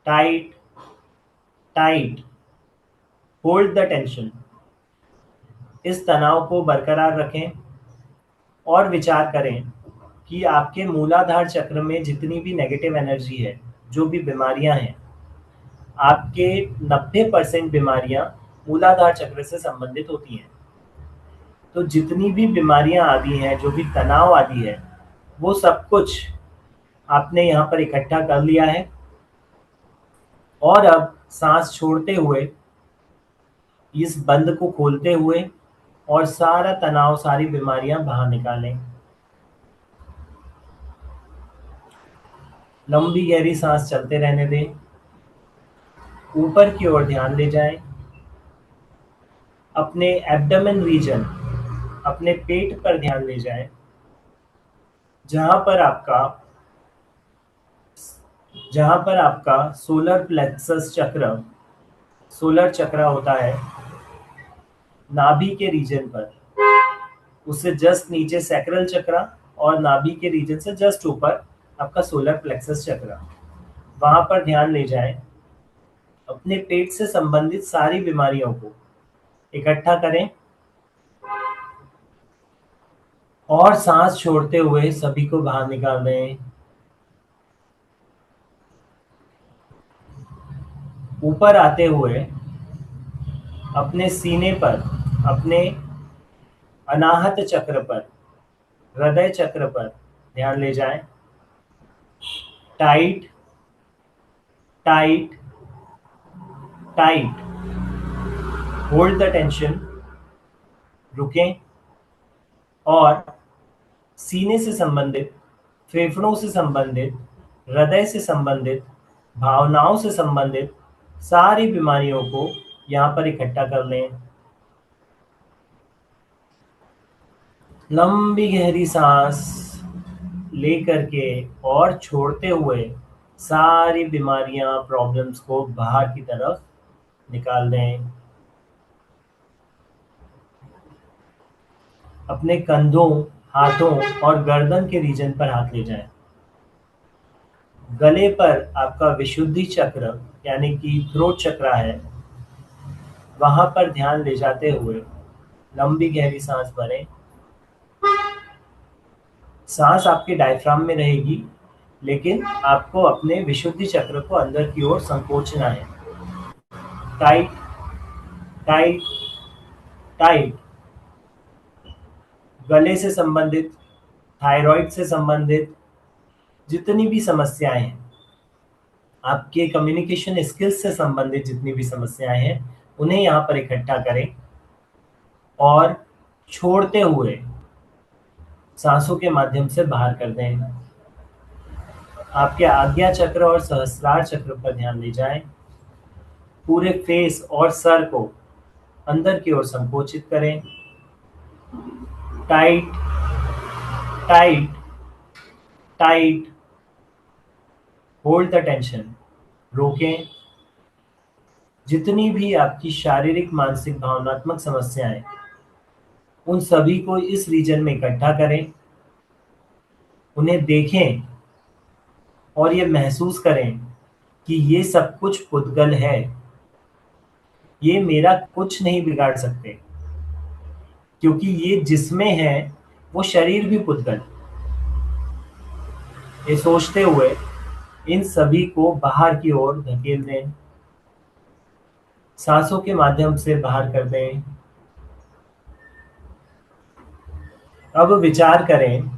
tight tight, hold the tension. इस तनाव को बरकरार रखें और विचार करें कि आपके मूलाधार चक्र में जितनी भी नेगेटिव एनर्जी है, जो भी बीमारियां हैं, आपके 90% बीमारियां मूलाधार चक्र से संबंधित होती हैं। तो जितनी भी बीमारियां आदि हैं, जो भी तनाव आदि है, वो सब कुछ आपने यहाँ पर इकट्ठा कर लिया है। और अब सांस छोड़ते हुए, इस बंद को खोलते हुए, और सारा तनाव, सारी बीमारियां बाहर निकालें। लंबी गहरी सांस चलते रहने दें। ऊपर की ओर ध्यान ले जाएं। अपने एब्डोमेन रीजन, अपने पेट पर ध्यान ले जाएं, जहां पर आपका सोलर प्लेक्सस चक्र, सोलर चक्र होता है नाभि के रीजन पर, उससे जस्ट नीचे सैक्रल चक्र और नाभि के रीजन से जस्ट ऊपर आपका सोलर प्लेक्सस चक्र, वहां पर ध्यान ले जाएं। अपने पेट से संबंधित सारी बीमारियों को इकट्ठा करें और सांस छोड़ते हुए सभी को बाहर निकाल दें। ऊपर आते हुए अपने सीने पर, अपने अनाहत चक्र पर, हृदय चक्र पर ध्यान ले जाएं। Tight tight tight, hold the tension, रुकें और सीने से संबंधित, फेफड़ों से संबंधित, हृदय से संबंधित, भावनाओं से संबंधित सारी बीमारियों को यहाँ पर इकट्ठा कर लें। लंबी गहरी सांस लेकर के और छोड़ते हुए सारी बीमारियां, प्रॉब्लम्स को बाहर की तरफ निकाल दें। अपने कंधों, हाथों और गर्दन के रीजन पर हाथ ले जाएं। गले पर आपका विशुद्धि चक्र यानी कि थ्रोट चक्र है, वहां पर ध्यान ले जाते हुए लंबी गहरी सांस भरें। सांस आपके डायफ्राम में रहेगी, लेकिन आपको अपने विशुद्धि चक्र को अंदर की ओर संकोचना है। Tight tight tight. गले से संबंधित, थायराइड से संबंधित जितनी भी समस्याएं हैं, आपके कम्युनिकेशन स्किल्स से संबंधित जितनी भी समस्याएं हैं, उन्हें यहाँ पर इकट्ठा करें और छोड़ते हुए सांसों के माध्यम से बाहर कर दें। आपके आज्ञा चक्र और सहस्रार चक्र पर ध्यान ले जाएं। पूरे फेस और सर को अंदर की ओर संकोचित करें। Tight tight tight, hold the tension, रोकें। जितनी भी आपकी शारीरिक, मानसिक, भावनात्मक समस्याएं, उन सभी को इस रीजन में इकट्ठा करें, उन्हें देखें और ये महसूस करें कि ये सब कुछ पुद्गल है, ये मेरा कुछ नहीं बिगाड़ सकते, क्योंकि ये जिसमें है वो शरीर भी पुद्गल। ये सोचते हुए इन सभी को बाहर की ओर धकेल दें, सांसों के माध्यम से बाहर कर दें। अब विचार करें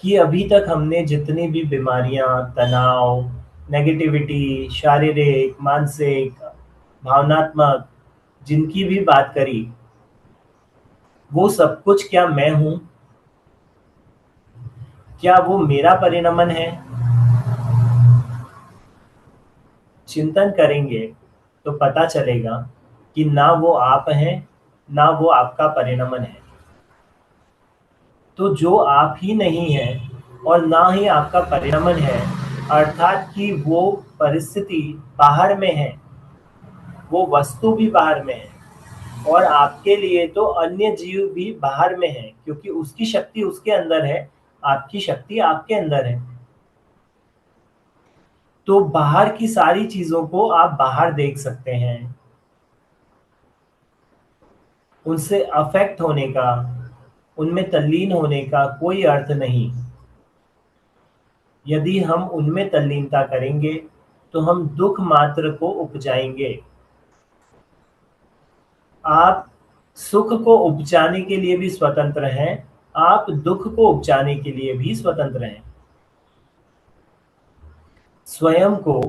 कि अभी तक हमने जितनी भी बीमारियां, तनाव, नेगेटिविटी, शारीरिक, मानसिक, भावनात्मक, जिनकी भी बात करी, वो सब कुछ क्या मैं हूं? क्या वो मेरा परिणमन है? चिंतन करेंगे तो पता चलेगा कि ना वो आप हैं, ना वो आपका परिणमन है। तो जो आप ही नहीं है और ना ही आपका परिणमन है, अर्थात कि वो परिस्थिति बाहर में है, वो वस्तु भी बाहर में है, और आपके लिए तो अन्य जीव भी बाहर में है, क्योंकि उसकी शक्ति उसके अंदर है, आपकी शक्ति आपके अंदर है। तो बाहर की सारी चीजों को आप बाहर देख सकते हैं। उनसे अफेक्ट होने का, उनमें तल्लीन होने का कोई अर्थ नहीं। यदि हम उनमें तल्लीनता करेंगे तो हम दुख मात्र को उपजाएंगे। आप सुख को उपजाने के लिए भी स्वतंत्र हैं, आप दुख को उपजाने के लिए भी स्वतंत्र हैं। स्वयं को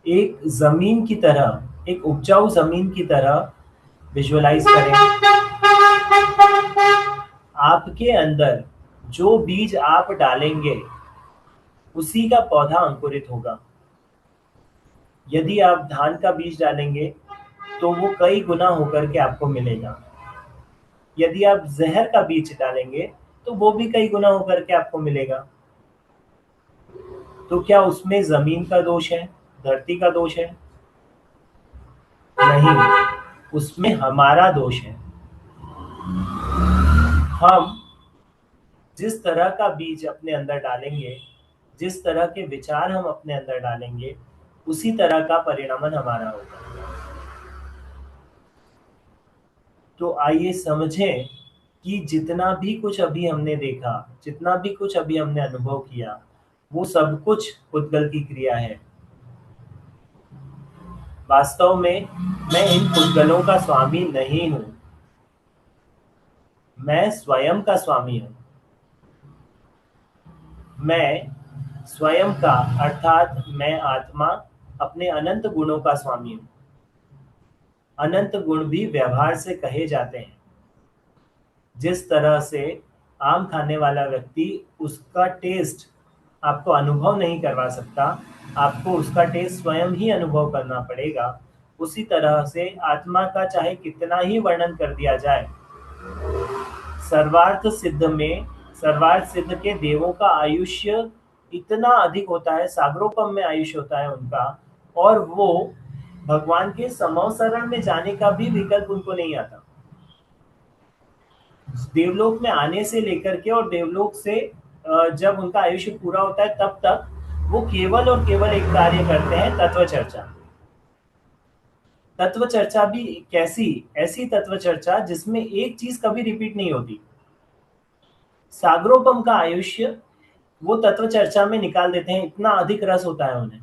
एक जमीन की तरह, एक उपजाऊ जमीन की तरह विजुअलाइज करें। आपके अंदर जो बीज आप डालेंगे, उसी का पौधा अंकुरित होगा। यदि आप धान का बीज डालेंगे तो वो कई गुना होकर के आपको मिलेगा। यदि आप जहर का बीज डालेंगे तो वो भी कई गुना होकर के आपको मिलेगा। तो क्या उसमें जमीन का दोष है, धरती का दोष है? नहीं, उसमें हमारा दोष है। हम जिस तरह का बीज अपने अंदर डालेंगे, जिस तरह के विचार हम अपने अंदर डालेंगे, उसी तरह का परिणाम हमारा होगा। तो आइए समझें कि जितना भी कुछ अभी हमने देखा, जितना भी कुछ अभी हमने अनुभव किया, वो सब कुछ पुद्गल की क्रिया है। वास्तव में मैं इन पुद्गलों का स्वामी नहीं हूं, मैं स्वयं का स्वामी हूं। मैं स्वयं का अर्थात मैं आत्मा अपने अनंत गुणों का स्वामी हूं। अनंत गुण भी व्यवहार से कहे जाते हैं। जिस तरह से आम खाने वाला व्यक्ति उसका टेस्ट आपको अनुभव नहीं करवा सकता, आपको उसका टेस्ट स्वयं ही अनुभव करना पड़ेगा। उसी तरह से आत्मा का चाहे कितना ही वर्णन कर दिया जाए, सर्वार्थ सिद्ध के देवों का आयुष्य इतना अधिक होता है, सागरोपम में आयुष्य होता है उनका, और वो भगवान के समव शरण में जाने का भी विकल्प उनको नहीं आता। देवलोक में आने से लेकर के और देवलोक से जब उनका आयुष्य पूरा होता है तब तक वो केवल और केवल एक कार्य करते हैं, तत्व चर्चा। तत्व चर्चा भी कैसी? ऐसी तत्व चर्चा जिसमें एक चीज कभी रिपीट नहीं होती। सागरोपम का आयुष्य वो तत्व चर्चा में निकाल देते हैं, इतना अधिक रस होता है उन्हें।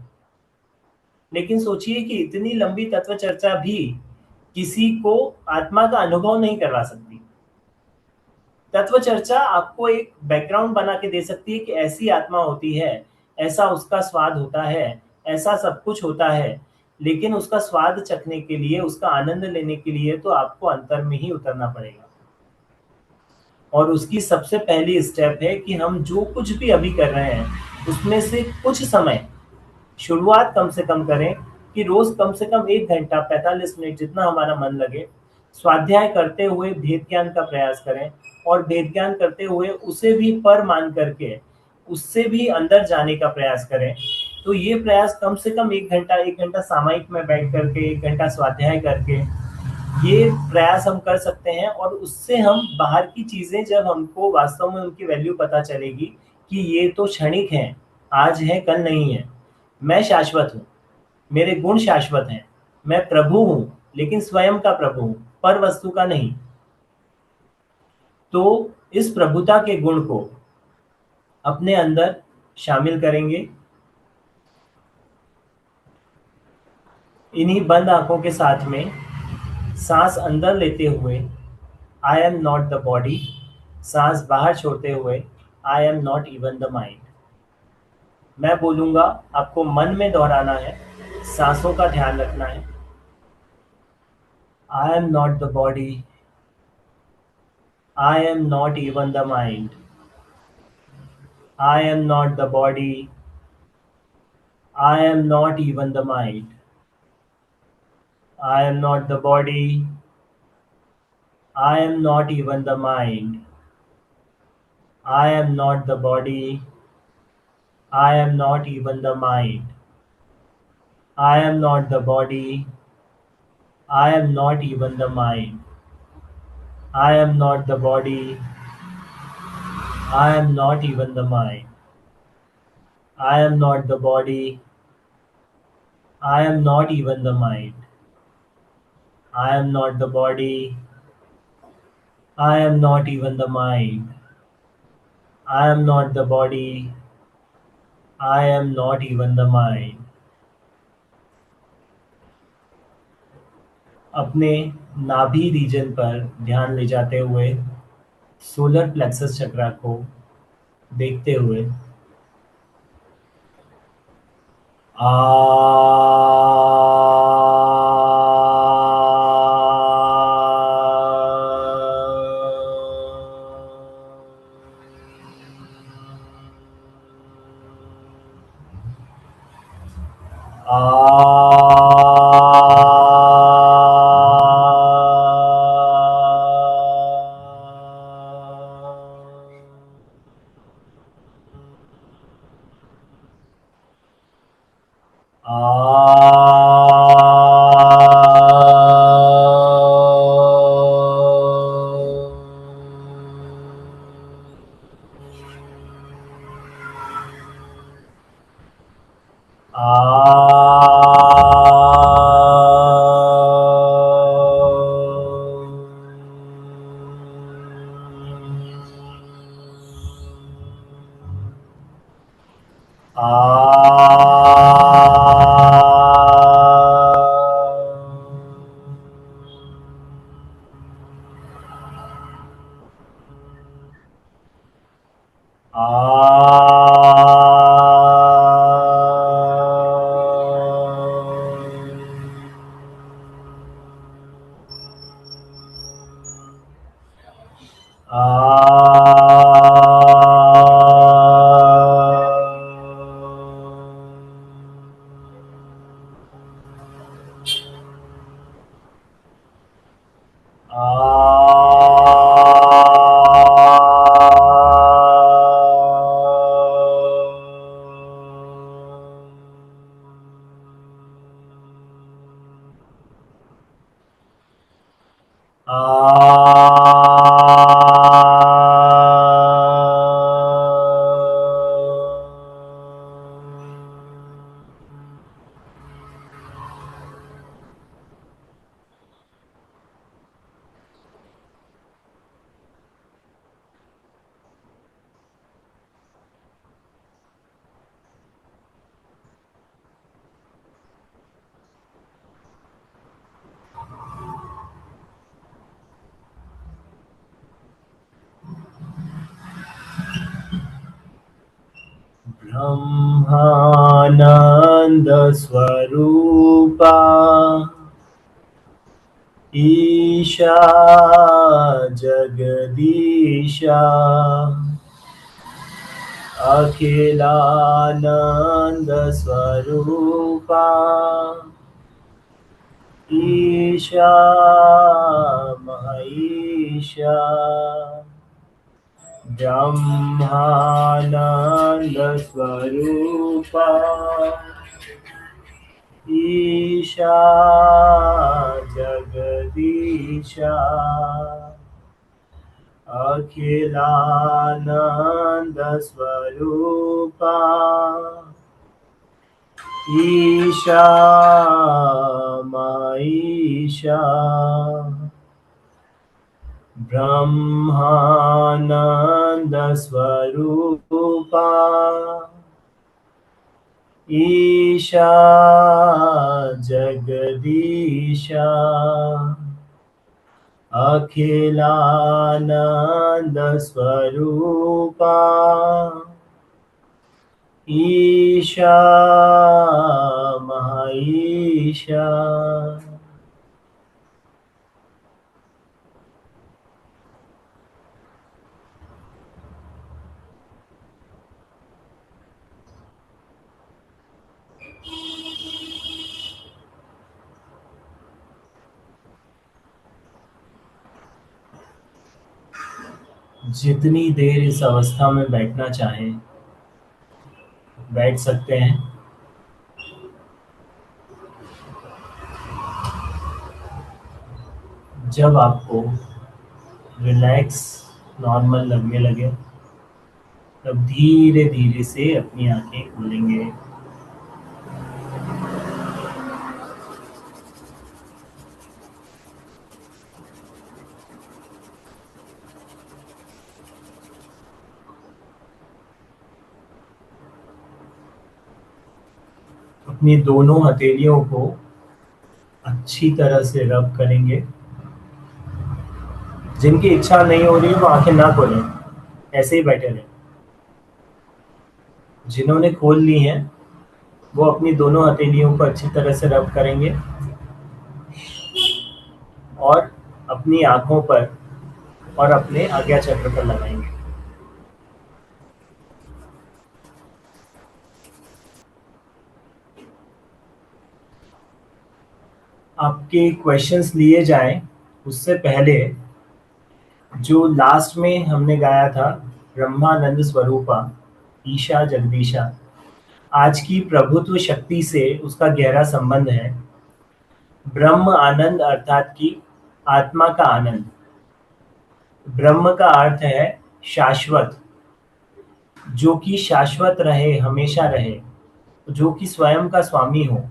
लेकिन सोचिए कि इतनी लंबी तत्व चर्चा भी किसी को आत्मा का अनुभव नहीं करवा सकती। तत्व चर्चा आपको एक बैकग्राउंड बना के दे सकती है कि ऐसी आत्मा होती है, ऐसा उसका स्वाद होता है, ऐसा सब कुछ होता है, लेकिन उसका स्वाद चखने के लिए, उसका आनंद लेने के लिए तो आपको अंतर में ही उतरना पड़ेगा। और उसकी सबसे पहली स्टेप है कि हम जो कुछ भी अभी कर रहे हैं उसमें से कुछ समय, शुरुआत कम से कम करें कि रोज कम से कम 1 घंटा 45 मिनट जितना हमारा मन लगे, स्वाध्याय करते हुए भेद ज्ञान का प्रयास करें, और भेद ज्ञान करते हुए उसे भी पर मान करके उससे भी अंदर जाने का प्रयास करें। तो ये प्रयास कम से कम 1 घंटा सामयिक में बैठ करके, 1 घंटा स्वाध्याय करके ये प्रयास हम कर सकते हैं। और उससे हम बाहर की चीजें, जब हमको वास्तव में उनकी वैल्यू पता चलेगी कि ये तो क्षणिक हैं, आज है कल नहीं है, मैं शाश्वत हूँ, मेरे गुण शाश्वत हैं, मैं प्रभु हूँ, लेकिन स्वयं का प्रभु हूँ, पर वस्तु का नहीं। तो इस प्रभुता के गुण को अपने अंदर शामिल करेंगे। इन्हीं बंद आंखों के साथ में सांस अंदर लेते हुए I am not the body, सांस बाहर छोड़ते हुए I am not even the mind. मैं बोलूंगा, आपको मन में दोहराना है, सांसों का ध्यान रखना है। I am not the body, I am not even the mind. I am not the body. I am not even the mind. I am not the body. I am not even the mind. I am not the body. I am not even the mind. I am not the body. I am not even the mind. I am not the body. I am not even the mind. I am not the body. I am not even the mind. I am not the body. I am not even the mind. I am not the body. I am not even the mind. अपने नाभि reason पर ध्यान ले जाते हुए solar plexus चक्रा को देखते हुए ब्रह्मानंद स्वरूपा ईशा जगदीशा अखिलानंद स्वरूपा ईशा महेशा ब्रह्मानंद स्वरूपा ईशा जगदीशा अखिलानंद स्वरूपा ईशा महेशा ब्रह्मानंद स्वरूपा ईशा जगदीशा अखिलानंद स्वरूपा ईशा महेशा जितनी देर इस अवस्था में बैठना चाहें बैठ सकते हैं। जब आपको रिलैक्स नॉर्मल लगने लगे तब धीरे धीरे से अपनी आंखें खोलेंगे। अपनी दोनों हथेलियों को अच्छी तरह से रब करेंगे। जिनकी इच्छा नहीं हो रही वो आंखें ना खोलें, ऐसे ही बैठे रहें। जिन्होंने खोल ली हैं वो अपनी दोनों हथेलियों को अच्छी तरह से रब करेंगे और अपनी आंखों पर और अपने आज्ञा चक्र पर लगाएंगे। आपके क्वेश्चंस लिए जाएं उससे पहले जो लास्ट में हमने गाया था ब्रह्मानंद स्वरूपा ईशा जगदीशा, आज की प्रभुत्व शक्ति से उसका गहरा संबंध है। ब्रह्म आनंद अर्थात कि आत्मा का आनंद। ब्रह्म का अर्थ है शाश्वत, जो कि शाश्वत रहे, हमेशा रहे, जो कि स्वयं का स्वामी हो,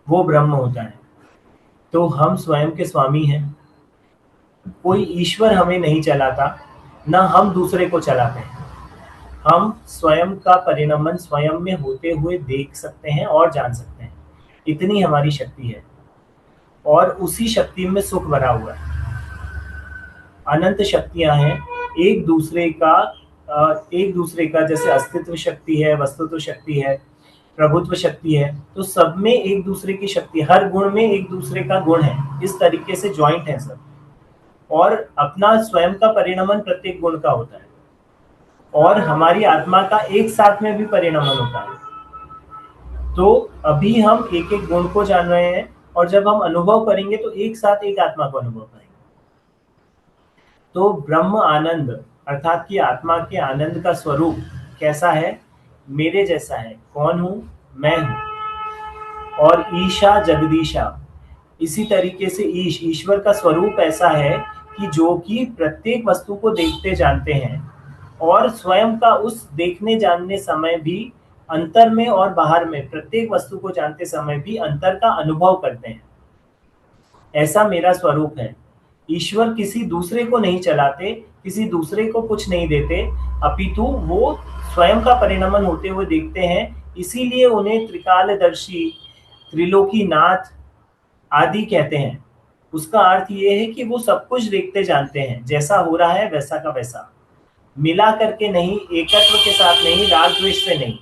वो ब्रह्म होता है। तो हम स्वयं के स्वामी हैं। कोई ईश्वर हमें नहीं चलाता, ना हम दूसरे को चलाते हैं। हम स्वयं का परिणमन स्वयं में होते हुए देख सकते हैं और जान सकते हैं। इतनी हमारी शक्ति है और उसी शक्ति में सुख भरा हुआ है। अनंत शक्तियां हैं, एक दूसरे का जैसे अस्तित्व शक्ति है, वस्तुत्व शक्ति है, प्रभुत्व शक्ति है, तो सब में एक दूसरे की शक्ति, हर गुण में एक दूसरे का गुण है। इस तरीके से जॉइंट है सब, और अपना स्वयं का परिणमन प्रत्येक गुण का होता है, और हमारी आत्मा का एक साथ में भी परिणमन होता है। तो अभी हम एक एक गुण को जान रहे हैं, और जब हम अनुभव करेंगे तो एक साथ एक आत्मा को अनुभव करेंगे। तो ब्रह्म आनंद अर्थात कि आत्मा के आनंद का स्वरूप कैसा है? मेरे जैसा है। कौन हूं? मैं हूं। और ईशा जगदीशा, इसी तरीके से ईश्वर का स्वरूप ऐसा है कि जो कि प्रत्येक वस्तु को देखते जानते हैं, और स्वयं का उस देखने जानने समय भी अंतर में और बाहर में प्रत्येक वस्तु को जानते समय भी अंतर का अनुभव करते हैं। ऐसा मेरा स्वरूप है। ईश्वर किसी दूसरे को नहीं चलाते, किसी दूसरे को कुछ नहीं देते, अपितु वो स्वयं का परिणमन होते हुए देखते हैं। इसीलिए उन्हें त्रिकालदर्शी, त्रिलोकीनाथ आदि कहते हैं। उसका अर्थ ये है कि वो सब कुछ देखते जानते हैं, जैसा हो रहा है वैसा का वैसा, मिला करके नहीं, एकत्व के साथ नहीं, राग द्वेष से नहीं।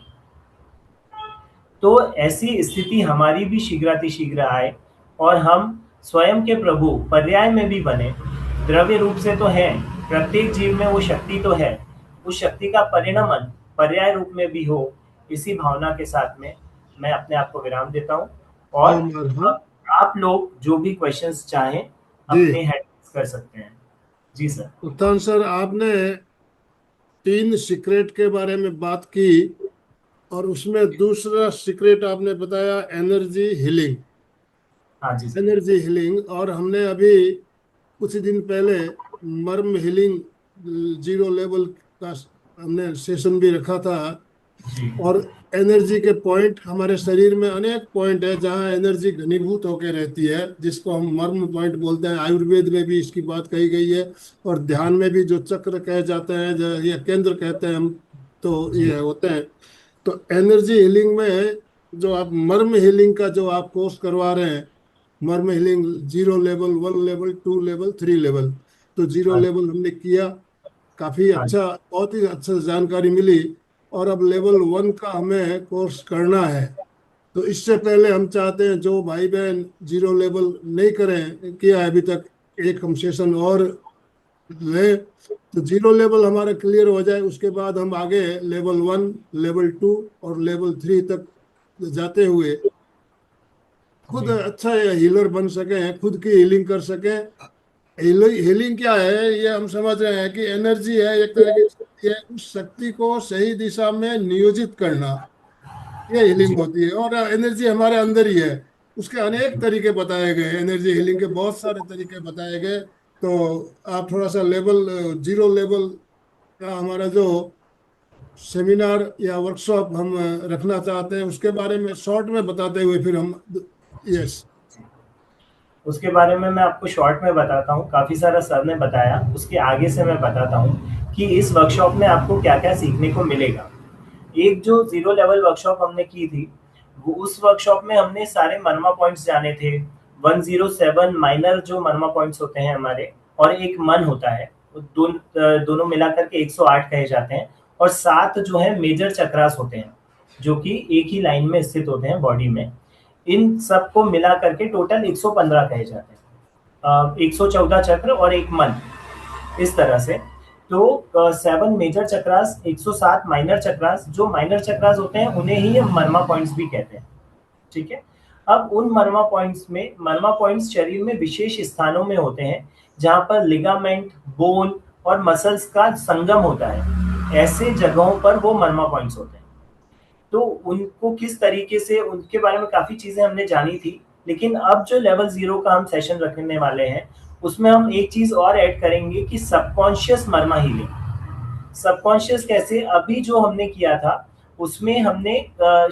तो ऐसी स्थिति हमारी भी शीघ्रातिशीघ्र आए और हम स्वयं के प्रभु पर्याय में भी बने। द्रव्य रूप से तो है, प्रत्येक जीव में वो शक्ति तो है, उस शक्ति का परिणमन पर्याय रूप में भी हो। इसी भावना के साथ में मैं अपने आप को विराम देता हूँ, और आप लोग जो भी क्वेश्चंस चाहें अपने हेड कर सकते हैं। जी सर। उत्थान सर, आपने 3 सीक्रेट के बारे में बात की, और उसमें दूसरा सीक्रेट आपने बताया एनर्जी हीलिंग। हाँ जी सर। एनर्जी हीलिंग, और हमने अभी कुछ दिन पहले मर्म हीलिंग 0 लेवल का हमने सेशन भी रखा था। जी। और एनर्जी के पॉइंट, हमारे शरीर में अनेक पॉइंट है जहाँ एनर्जी घनीभूत होकर रहती है, जिसको हम मर्म पॉइंट बोलते हैं। आयुर्वेद में भी इसकी बात कही गई है, और ध्यान में भी जो चक्र कहे जाते हैं या केंद्र कहते हैं हम, तो ये होते हैं। तो एनर्जी हीलिंग में जो आप मर्म हीलिंग का जो आप कोर्स करवा रहे हैं, मर्म healing 0 level, 1 level, 2 level, 3 level, तो 0 लेवल हमने किया, काफी अच्छा, बहुत ही अच्छा जानकारी मिली। और अब लेवल 1 का हमें कोर्स करना है। तो इससे पहले हम चाहते हैं जो भाई बहन 0 लेवल नहीं करें, किया है अभी तक, एक हम सेशन और ले, तो 0 लेवल हमारा क्लियर हो जाए। उसके बाद हम आगे लेवल 1, लेवल 2 और लेवल 3 तक जाते हुए खुद अच्छा हीलर बन सके, खुद की हीलिंग कर सके। हीलिंग क्या है, ये हम समझ रहे हैं कि एनर्जी है, एक तरह की शक्ति है, उस शक्ति को सही दिशा में नियोजित करना, ये हीलिंग होती है। और एनर्जी हमारे अंदर ही है, उसके अनेक तरीके बताए गए, एनर्जी हीलिंग के बहुत सारे तरीके बताए गए। तो आप थोड़ा सा लेवल 0 लेवल का हमारा जो सेमिनार या वर्कशॉप हम रखना चाहते हैं, उसके बारे में शॉर्ट में बताते हुए फिर हम, यस, उसके बारे में मैं आपको शॉर्ट में बताता हूँ। काफ़ी सारा सर ने बताया, उसके आगे से मैं बताता हूँ कि इस वर्कशॉप में आपको क्या क्या सीखने को मिलेगा। एक जो 0 लेवल वर्कशॉप हमने की थी, वो उस वर्कशॉप में हमने सारे मर्मा पॉइंट्स जाने थे। 107 माइनर जो मर्मा पॉइंट्स होते हैं हमारे, और एक मन होता है, दोनों मिलाकर के 108 कहे जाते हैं। और 7 जो है मेजर चक्रास होते हैं, जो कि एक ही लाइन में स्थित होते हैं बॉडी में। इन सब को मिला करके टोटल 115 कहे जाते हैं। 114 चक्र और एक मन, इस तरह से। तो 7 मेजर चक्रास, 107 माइनर चक्रास। जो माइनर चक्रास होते हैं उन्हें ही हम मर्मा पॉइंट्स भी कहते हैं, ठीक है। अब उन मर्मा पॉइंट्स शरीर में विशेष स्थानों में होते हैं, जहां पर लिगामेंट, बोन और मसल्स का संगम होता है। ऐसे जगहों पर वो मर्मा पॉइंट्स होते हैं। तो उनको किस तरीके से, उनके बारे में काफी चीजें हमने जानी थी। लेकिन अब जो लेवल 0 का हम सेशन रखने वाले हैं, उसमें हम एक चीज और ऐड करेंगे कि सबकॉन्शियस मर्मा हीलिंग। सबकॉन्शियस कैसे? अभी जो हमने किया था उसमें हमने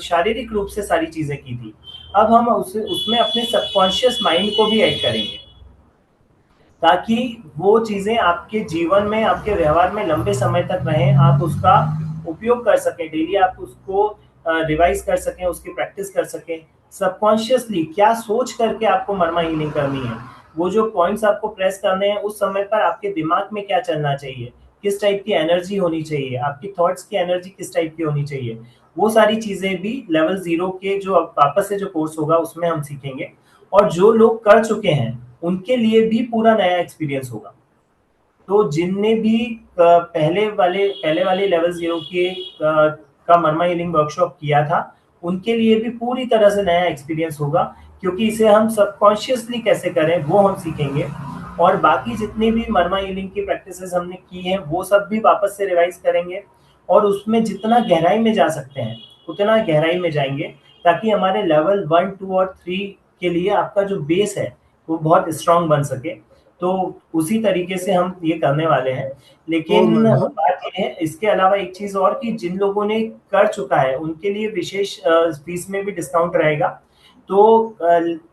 शारीरिक रूप से सारी चीजें की थी। अब हम उसमें अपने सबकॉन्शियस माइंड को भी ऐड करेंगे, ताकि वो चीजें आपके जीवन में, आपके व्यवहार में लंबे समय तक रहें, आप उसका उपयोग कर सकें, डेली आप उसको रिवाइज कर सकें, उसकी प्रैक्टिस कर सकें। सबकॉन्शियसली क्या सोच करके आपको मरमा हीलिंग करनी है, वो जो पॉइंट्स आपको प्रेस करने हैं उस समय पर आपके दिमाग में क्या चलना चाहिए, किस टाइप की एनर्जी होनी चाहिए, आपकी थॉट्स की एनर्जी किस टाइप की होनी चाहिए, वो सारी चीजें भी लेवल 0 के जो वापस से जो कोर्स होगा उसमें हम सीखेंगे। और जो लोग कर चुके हैं उनके लिए भी पूरा नया एक्सपीरियंस होगा। तो जिनने भी पहले वाले लेवल 0 के का मरमा हीलिंग वर्कशॉप किया था उनके लिए भी पूरी तरह से नया एक्सपीरियंस होगा, क्योंकि इसे हम सबकॉन्शियसली कैसे करें वो हम सीखेंगे। और बाकी जितनी भी मरमा हीलिंग की प्रैक्टिसेस हमने की हैं वो सब भी वापस से रिवाइज करेंगे, और उसमें जितना गहराई में जा सकते हैं उतना गहराई में जाएंगे, ताकि हमारे लेवल 1, 2 और 3 के लिए आपका जो बेस है वो बहुत स्ट्रांग बन सके। तो उसी तरीके से हम ये करने वाले हैं। लेकिन बात ये है इसके अलावा एक चीज और, कि जिन लोगों ने कर चुका है उनके लिए विशेष फीस में भी डिस्काउंट रहेगा। तो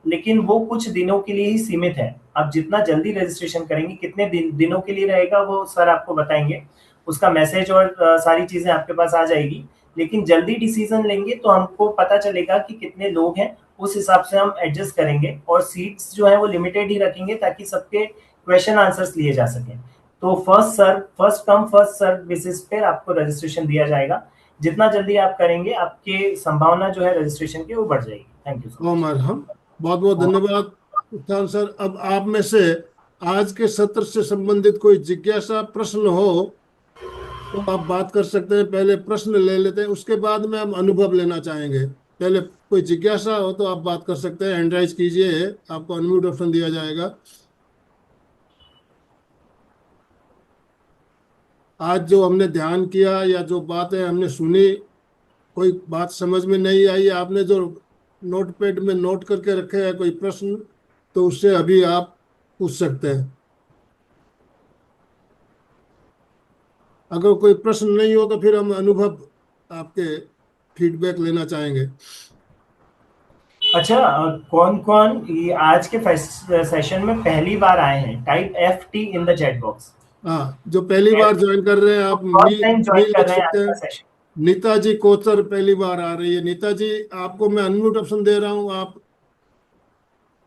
लेकिन वो कुछ दिनों के लिए ही सीमित है। आप जितना जल्दी रजिस्ट्रेशन करेंगे, कितने दिनों के लिए रहेगा वो सर आपको बताएंगे, उसका मैसेज और सारी चीजें आपके पास आ जाएगी। लेकिन जल्दी डिसीजन लेंगे तो हमको पता चलेगा कि कितने लोग हैं, उस हिसाब से हम एडजस्ट करेंगे, और सीट्स जो है वो लिमिटेड ही रखेंगे ताकि सबके क्वेश्चन आंसर्स लिए जा सकें। तो first come first serve basis पे आपको रजिस्ट्रेशन दिया जाएगा। जितना जल्दी आप करेंगे आपके संभावना जो है रजिस्ट्रेशन की वो बढ़ जाएगी। Thank you so much. हम बहुत बहुत धन्यवाद उत्थान सर। अब आप में से आज के सत्र से संबंधित कोई जिज्ञासा प्रश्न हो तो आप बात कर सकते हैं। पहले प्रश्न ले लेते हैं, उसके बाद में हम अनुभव लेना चाहेंगे। पहले कोई जिज्ञासा हो तो आप बात कर सकते हैं, हैंड राइज कीजिए, आपको अनम्यूट ऑप्शन दिया जाएगा। आज जो हमने ध्यान किया या जो बातें हमने सुनी, कोई बात समझ में नहीं आई, आपने जो नोटपैड में नोट करके रखे हैं कोई प्रश्न, तो उससे अभी आप पूछ सकते हैं। अगर कोई प्रश्न नहीं हो तो फिर हम अनुभव आपके फीडबैक लेना चाहेंगे। अच्छा, कौन कौन ये आज के सेशन में पहली बार आए हैं? Type FT in the chat box. हाँ, जो पहली बार ज्वाइन कर रहे हैं आप फर्स्ट टाइम ज्वाइन मील कर लिख रहे हैं सकते आज का हैं। सेशन। नीता जी कोचर पहली बार आ रही है। नीता जी, आपको मैं अनम्यूट ऑप्शन दे रहा हूँ, आप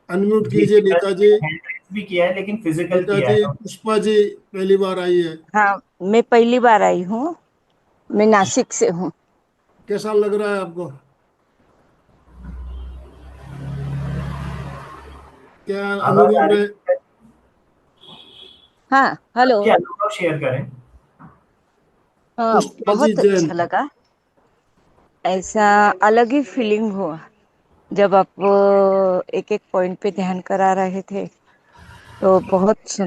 अनम्यूट कीजिए नीता जी। हैंड रेज भी किया है लेकिन फिजिकल नीता किया जी, है। पुष्पा जी पहली बार आई है। हाँ, मैं पहली बार आई हूँ। मैं नासिक से हूँ। कैसा लग रहा है आपको? क्या आवाज आ अनुभव रही रहे? है? हाँ, हेलो। क्या अनुभव शेयर करें? हाँ, पुष्पा जी बहुत जैन। अच्छा लगा। ऐसा अलग ही फीलिंग हुआ जब आप एक एक पॉइंट पे ध्यान करा रहे थे, तो बहुत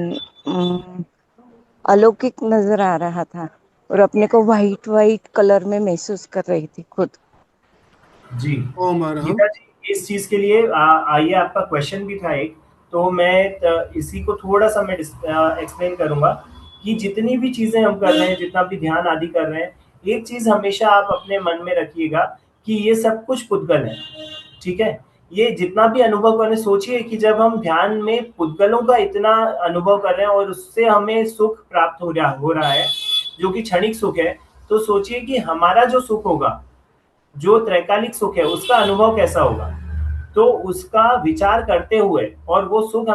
अलौकिक नजर आ रहा था, और अपने को वाइट वाइट कलर में महसूस कर रही थी खुद। जी ओम अरहम। गीता जी, इस चीज के लिए आइए, आपका क्वेश्चन भी था एक, तो मैं इसी को थोड़ा सा मैं एक्सप्लेन करूंगा कि जितनी भी चीजें हम कर रहे हैं, जितना भी ध्यान आदि कर रहे हैं, एक चीज हमेशा आप अपने मन में रखिएगा कि ये सब कुछ पुद्गल है। ठीक है, ये जितना भी अनुभव करने, सोचिए कि जब हम ध्यान में पुद्गलों का इतना अनुभव कर रहे हैं और उससे हमें सुख प्राप्त हो रहा है जो कि क्षणिक सुख है, तो सोचिए कि हमारा जो सुख होगा, जो त्रैकालिक सुख है, उसका अनुभव कैसा होगा। तो उसका विचार करते हुए, और वो सुख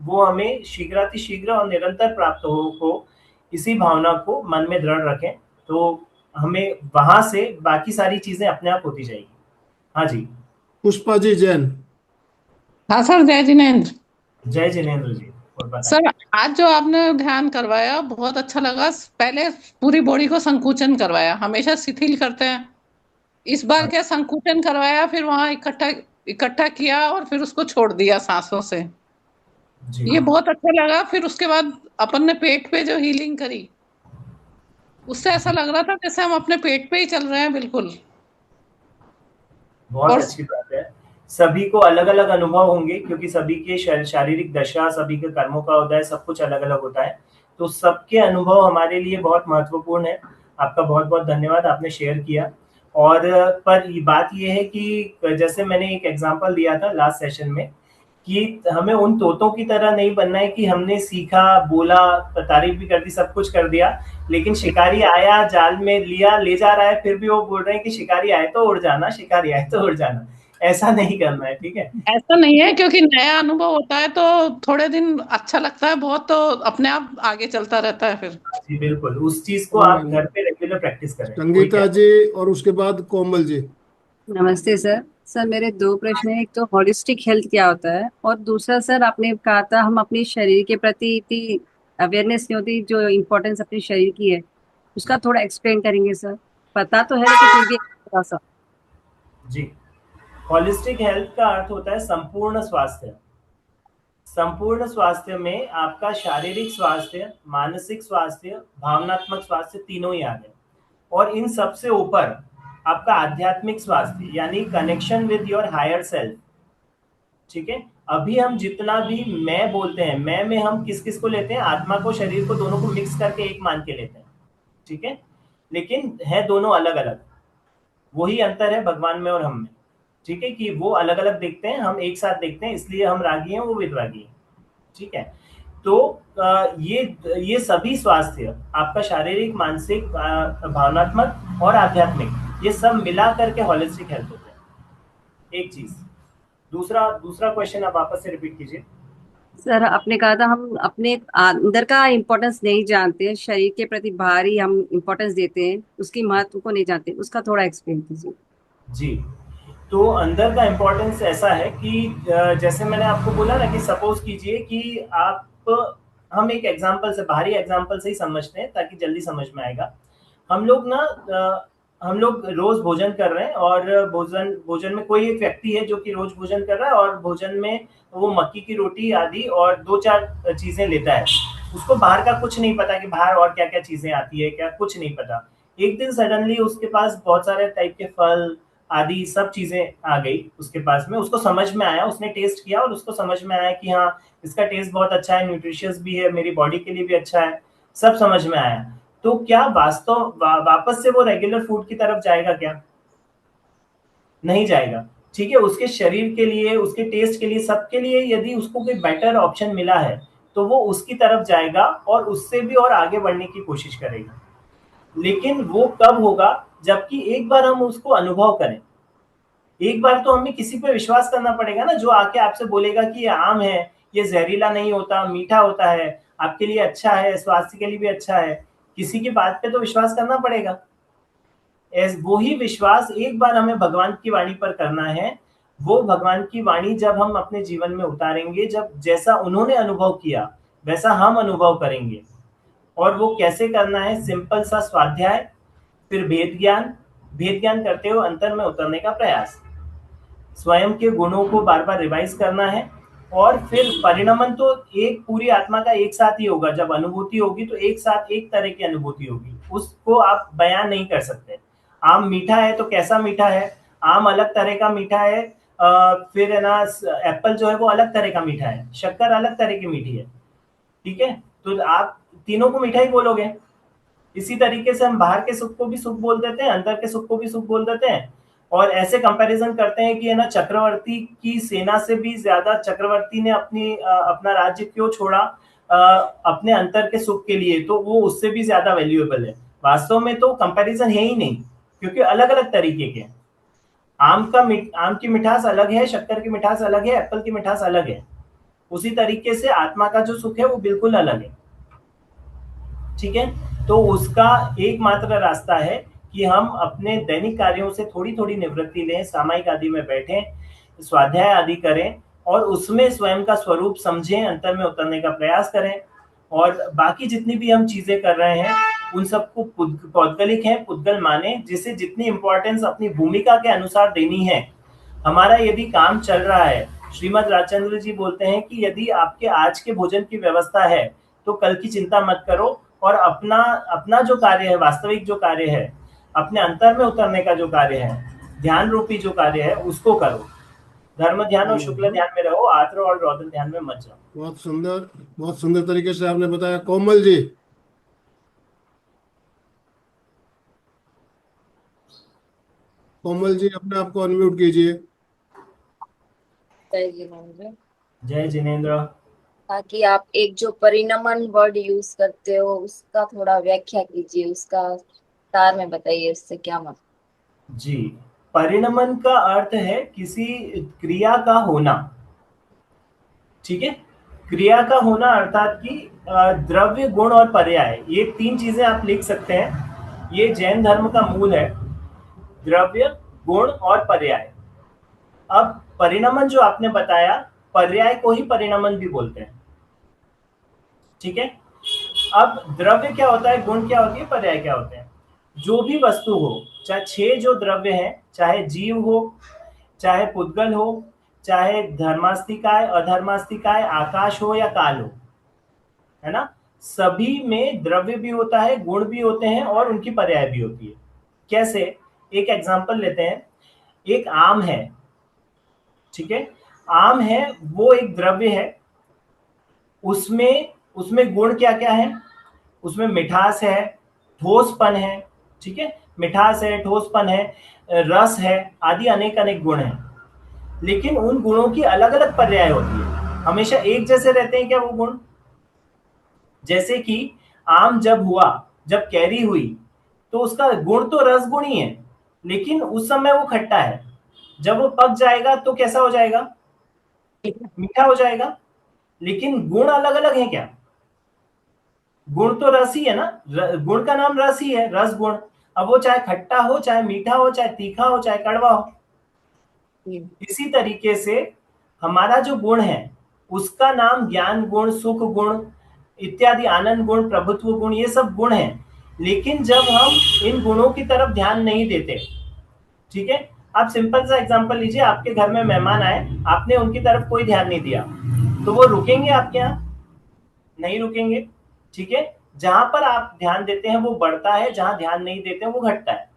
वो हमें शीघ्रातिशीघ्र और निरंतर प्राप्त हो, इसी भावना को मन में दृढ़ रखें, तो हमें वहां से बाकी सारी चीजें अपने आप होती जाएगी। हाँ जी, पुष्पा जी जैन। हाँ सर, जय जिनेन्द्र। जय जिनेन्द्र जी। और बताएं। सर, आज जो आपने ध्यान करवाया बहुत अच्छा लगा। पहले पूरी बॉडी को संकुचन करवाया, हमेशा शिथिल करते हैं। इस बार क्या संकुचन करवाया, फिर वहां इकट्ठा इकट्ठा किया और फिर उसको छोड़ दिया सांसों से। जी ये बहुत अच्छा लगा। फिर उसके बाद अपन ने पेट पे जो हीलिंग करी, उससे ऐसा लग रहा था जैसे हम अपने पेट पे ही चल रहे हैं बिल्कुल। बहुत और अच्छी बात है। सभी को अलग अलग अनुभव होंगे, क्योंकि सभी के शारीरिक दशा, सभी के कर्मों का होता है, सब कुछ अलग अलग होता है। तो सबके अनुभव हमारे लिए बहुत महत्वपूर्ण है। आपका बहुत बहुत धन्यवाद, आपने शेयर किया। और पर बात ये है कि जैसे मैंने एक एग्जांपल दिया था लास्ट सेशन में, कि हमें उन तोतों की तरह नहीं बनना है कि हमने सीखा, बोला, तारीफ भी कर दी, सब कुछ कर दिया, लेकिन शिकारी आया, जाल में लिया, ले जा रहा है, फिर भी वो बोल रहे हैं कि शिकारी आए तो उड़ जाना, शिकारी आए तो उड़ जाना। ऐसा नहीं करना है, ठीक है। ऐसा नहीं है, क्योंकि नया अनुभव होता है तो थोड़े दिन अच्छा लगता है बहुत, तो अपने आप आगे चलता रहता है फिर। जी बिल्कुल, उस चीज को आप और घर पे रेगुलर प्रैक्टिस करें, कोई संगीता क्या। जी और उसके बाद कोमल जी। नमस्ते सर। सर मेरे दो प्रश्न हैं, एक तो हॉलिस्टिक हेल्थ क्या होता है, और दूसरा सर आपने कहा था हम अपने शरीर के प्रति इतनी अवेयरनेस नहीं होती जो इम्पोर्टेंस अपने शरीर की है, उसका थोड़ा एक्सप्लेन करेंगे सर? पता तो है लेकिन फिर भी थोड़ा सा। जी, होलिस्टिक हेल्थ का अर्थ होता है संपूर्ण स्वास्थ्य। संपूर्ण स्वास्थ्य में आपका शारीरिक स्वास्थ्य, मानसिक स्वास्थ्य, भावनात्मक स्वास्थ्य तीनों ही आ गए, और इन सबसे ऊपर आपका आध्यात्मिक स्वास्थ्य यानी connection with your higher self. ठीक है, अभी हम जितना भी मैं बोलते हैं, मैं में हम किस किस को लेते हैं, आत्मा को, शरीर को, दोनों को मिक्स करके एक मान के लेते हैं। ठीक है, लेकिन है दोनों अलग अलग। वही अंतर है भगवान में और हम में। ठीक है, कि वो अलग अलग देखते हैं, हम एक साथ देखते हैं, इसलिए हम रागी हैं, वो वितरागी हैं। ठीक है, तो ये सभी स्वास्थ्य आपका शारीरिक, मानसिक, भावनात्मक और आध्यात्मिक, ये सब मिला करके होलिस्टिक हेल्थ होता है। एक चीज। दूसरा दूसरा क्वेश्चन आप वापस से रिपीट कीजिए। सर आपने कहा था हम अपने अंदर का इम्पोर्टेंस नहीं जानते हैं, शरीर के प्रति बाहर ही हम इम्पोर्टेंस देते हैं, उसकी महत्व को नहीं जानते, उसका थोड़ा एक्सप्लेन कीजिए। जी, तो अंदर का इम्पोर्टेंस ऐसा है कि जैसे मैंने आपको बोला ना कि सपोज कीजिए कि आप, हम एक एग्जांपल से, बाहरी एग्जांपल से ही समझते हैं ताकि जल्दी समझ में आएगा। हम लोग ना हम लोग रोज भोजन कर रहे हैं, और भोजन भोजन में कोई एक व्यक्ति है जो कि रोज भोजन कर रहा है, और भोजन में वो मक्की की रोटी आदि और दो चार चीजें लेता है। उसको बाहर का कुछ नहीं पता कि बाहर और क्या क्या चीजें आती है, क्या कुछ नहीं पता। एक दिन सडनली उसके पास बहुत सारे टाइप के फल आदि सब चीजें आ गई उसके पास में, उसको समझ में आया, उसने टेस्ट किया और उसको समझ में आया कि हाँ, इसका टेस्ट बहुत अच्छा है, न्यूट्रिशियस भी है, मेरी बॉडी के लिए भी अच्छा है, सब समझ में आया। तो क्या वापस से वो रेगुलर फूड की तरफ जाएगा क्या? नहीं जाएगा। ठीक है, उसके शरीर के लिए, उसके टेस्ट के लिए, सबके लिए यदि उसको कोई बेटर ऑप्शन मिला है तो वो उसकी तरफ जाएगा और उससे भी और आगे बढ़ने की कोशिश करेगा। लेकिन वो कब होगा? जबकि एक बार हम उसको अनुभव करें। एक बार तो हमें किसी पे विश्वास करना पड़ेगा ना, जो आके आपसे बोलेगा कि ये आम है, ये जहरीला नहीं होता, मीठा होता है, आपके लिए अच्छा है, स्वास्थ्य के लिए भी अच्छा है। किसी की बात पे तो विश्वास करना पड़ेगा। वो ही विश्वास एक बार हमें भगवान की वाणी पर करना है। वो भगवान की वाणी जब हम अपने जीवन में उतारेंगे, जब जैसा उन्होंने अनुभव किया वैसा हम अनुभव करेंगे। और वो कैसे करना है? सिंपल सा स्वाध्याय, फिर भेद ज्ञान करते हुए अंतर में उतरने का प्रयास, स्वयं के गुणों को बार बार रिवाइज करना है। और फिर परिणमन तो एक पूरी आत्मा का एक साथ ही होगा। जब अनुभूति होगी तो एक साथ एक तरह की अनुभूति होगी, उसको आप बयान नहीं कर सकते। आम मीठा है तो कैसा मीठा है? आम अलग तरह का मीठा है। फिर है ना, एप्पल जो है वो अलग तरह का मीठा है, शक्कर अलग तरह की मीठी है। ठीक है, तो आप तीनों को मीठा ही बोलोगे। इसी तरीके से हम बाहर के सुख को भी सुख बोल देते हैं, अंदर के सुख को भी सुख बोल देते हैं। और ऐसे कंपैरिजन करते हैं कि है ना, चक्रवर्ती की सेना से भी ज्यादा चक्रवर्ती ने अपना राज्य क्यों छोड़ा? अपने अंतर के सुख के लिए, तो वो उससे भी ज्यादा वैल्यूएबल है। वास्तव में तो कंपैरिजन है ही नहीं, क्योंकि अलग अलग तरीके के हैं। आम की मिठास अलग है, शक्कर की मिठास अलग है, एप्पल की मिठास अलग है। उसी तरीके से आत्मा का जो सुख है वो बिल्कुल अलग है। ठीक है, तो उसका एकमात्र रास्ता है कि हम अपने दैनिक कार्यों से थोड़ी थोड़ी निवृत्ति लें, सामायिक आदि में बैठें, स्वाध्याय आदि करें, और उसमें स्वयं का स्वरूप समझें, अंतर में उतरने का प्रयास करें। और बाकी जितनी भी हम चीजें कर रहे हैं उन सबको पौद्गलिक है, पुद्गल माने, जिसे जितनी इंपॉर्टेंस अपनी भूमिका के अनुसार देनी है। हमारा यदि काम चल रहा है, श्रीमद राजचंद्र जी बोलते हैं कि यदि आपके आज के भोजन की व्यवस्था है तो कल की चिंता मत करो, और अपना अपना जो कार्य है, वास्तविक जो कार्य है, अपने अंतर में उतरने का जो कार्य है, ध्यान रूपी जो कार्य है, उसको करो। धर्म ध्यान और शुक्ल ध्यान में रहो, आत्र और रौद्र ध्यान में मत जाओ। बहुत सुंदर तरीके से आपने बताया। कोमल जी। कोमल जी, अपने आप को अनम्यूट कीजिए। जय जिनेंद्र। जय जिनेन्द्र। ताकि आप एक जो परिणमन वर्ड यूज करते हो उसका थोड़ा व्याख्या कीजिए, उसका सार में बताइए, उससे क्या मतलब। जी, परिणमन का अर्थ है किसी क्रिया का होना। ठीक है, क्रिया का होना अर्थात कि द्रव्य, गुण और पर्याय, ये 3 चीजें आप लिख सकते हैं। ये जैन धर्म का मूल है, द्रव्य, गुण और पर्याय। अब परिणमन जो आपने बताया, पर्याय को ही परिणमन भी बोलते हैं। ठीक है, अब द्रव्य क्या होता है, गुण क्या होती है, पर्याय क्या होते हैं। जो भी वस्तु हो, चाहे 6 जो द्रव्य हैं, चाहे जीव हो, चाहे पुद्गल हो, चाहे धर्मास्तिकाय, अधर्मास्तिकाय, आकाश हो या काल हो, है ना, सभी में द्रव्य भी होता है, गुण भी होते हैं और उनकी पर्याय भी होती है। कैसे, एक एग्जांपल लेते हैं। एक आम है, ठीक है, आम है, वो एक द्रव्य है। उसमें उसमें गुण क्या क्या है, उसमें मिठास है, ठोसपन है। ठीक है, मिठास है, ठोसपन है, रस है, आदि अनेक अनेक गुण हैं। लेकिन उन गुणों की अलग अलग पर्याय होती है। हमेशा एक जैसे रहते हैं क्या वो गुण? जैसे कि आम जब हुआ, जब कैरी हुई, तो उसका गुण तो रस गुण ही है, लेकिन उस समय वो खट्टा है। जब वो पक जाएगा तो कैसा हो जाएगा? मीठा हो जाएगा। लेकिन गुण अलग अलग है क्या? गुण तो रस ही है ना, गुण का नाम रस ही है, रस गुण। अब वो चाहे खट्टा हो, चाहे मीठा हो, चाहे तीखा हो, चाहे कड़वा हो। इसी तरीके से हमारा जो गुण है उसका नाम ज्ञान गुण, सुख गुण इत्यादि, आनंद गुण, प्रभुत्व गुण, ये सब गुण हैं। लेकिन जब हम इन गुणों की तरफ ध्यान नहीं देते, ठीक है, आप सिंपल सा एग्जांपल लीजिए। आपके घर में मेहमान आए, आपने उनकी तरफ कोई ध्यान नहीं दिया, तो वो रुकेंगे आपके यहाँ? नहीं रुकेंगे। ठीक है, जहां पर आप ध्यान देते हैं वो बढ़ता है, जहां ध्यान नहीं देते हैं वो घटता है।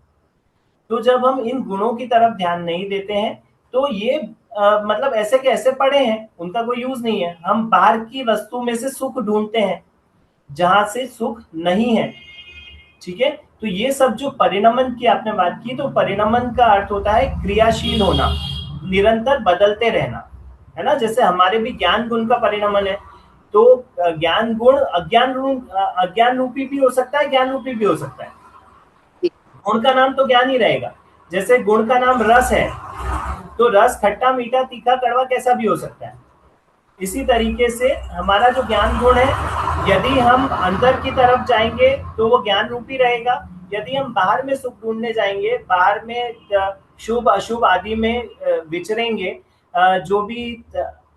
तो जब हम इन गुणों की तरफ ध्यान नहीं देते हैं तो ये मतलब ऐसे के ऐसे पड़े हैं, उनका कोई यूज नहीं है। हम बाहर की वस्तु में से सुख ढूंढते हैं जहां से सुख नहीं है। ठीक है, तो ये सब जो परिणमन की आपने बात की, तो परिणमन का अर्थ होता है क्रियाशील होना, निरंतर बदलते रहना, है ना। जैसे हमारे भी ज्ञान गुण का परिणमन है, तो ज्ञान गुण अज्ञान रूपी भी हो सकता है, ज्ञान रूपी भी हो सकता है। गुण का नाम तो ज्ञान ही रहेगा। जैसे गुण का नाम रस है, तो रस खट्टा, मीठा, तीखा, कड़वा कैसा भी हो सकता है। इसी तरीके से हमारा जो ज्ञान गुण है, यदि हम अंदर की तरफ जाएंगे तो वो ज्ञान रूपी रहेगा। यदि हम बाहर में सुख ढूंढने जाएंगे, बाहर में शुभ अशुभ आदि में विचरेंगे, जो भी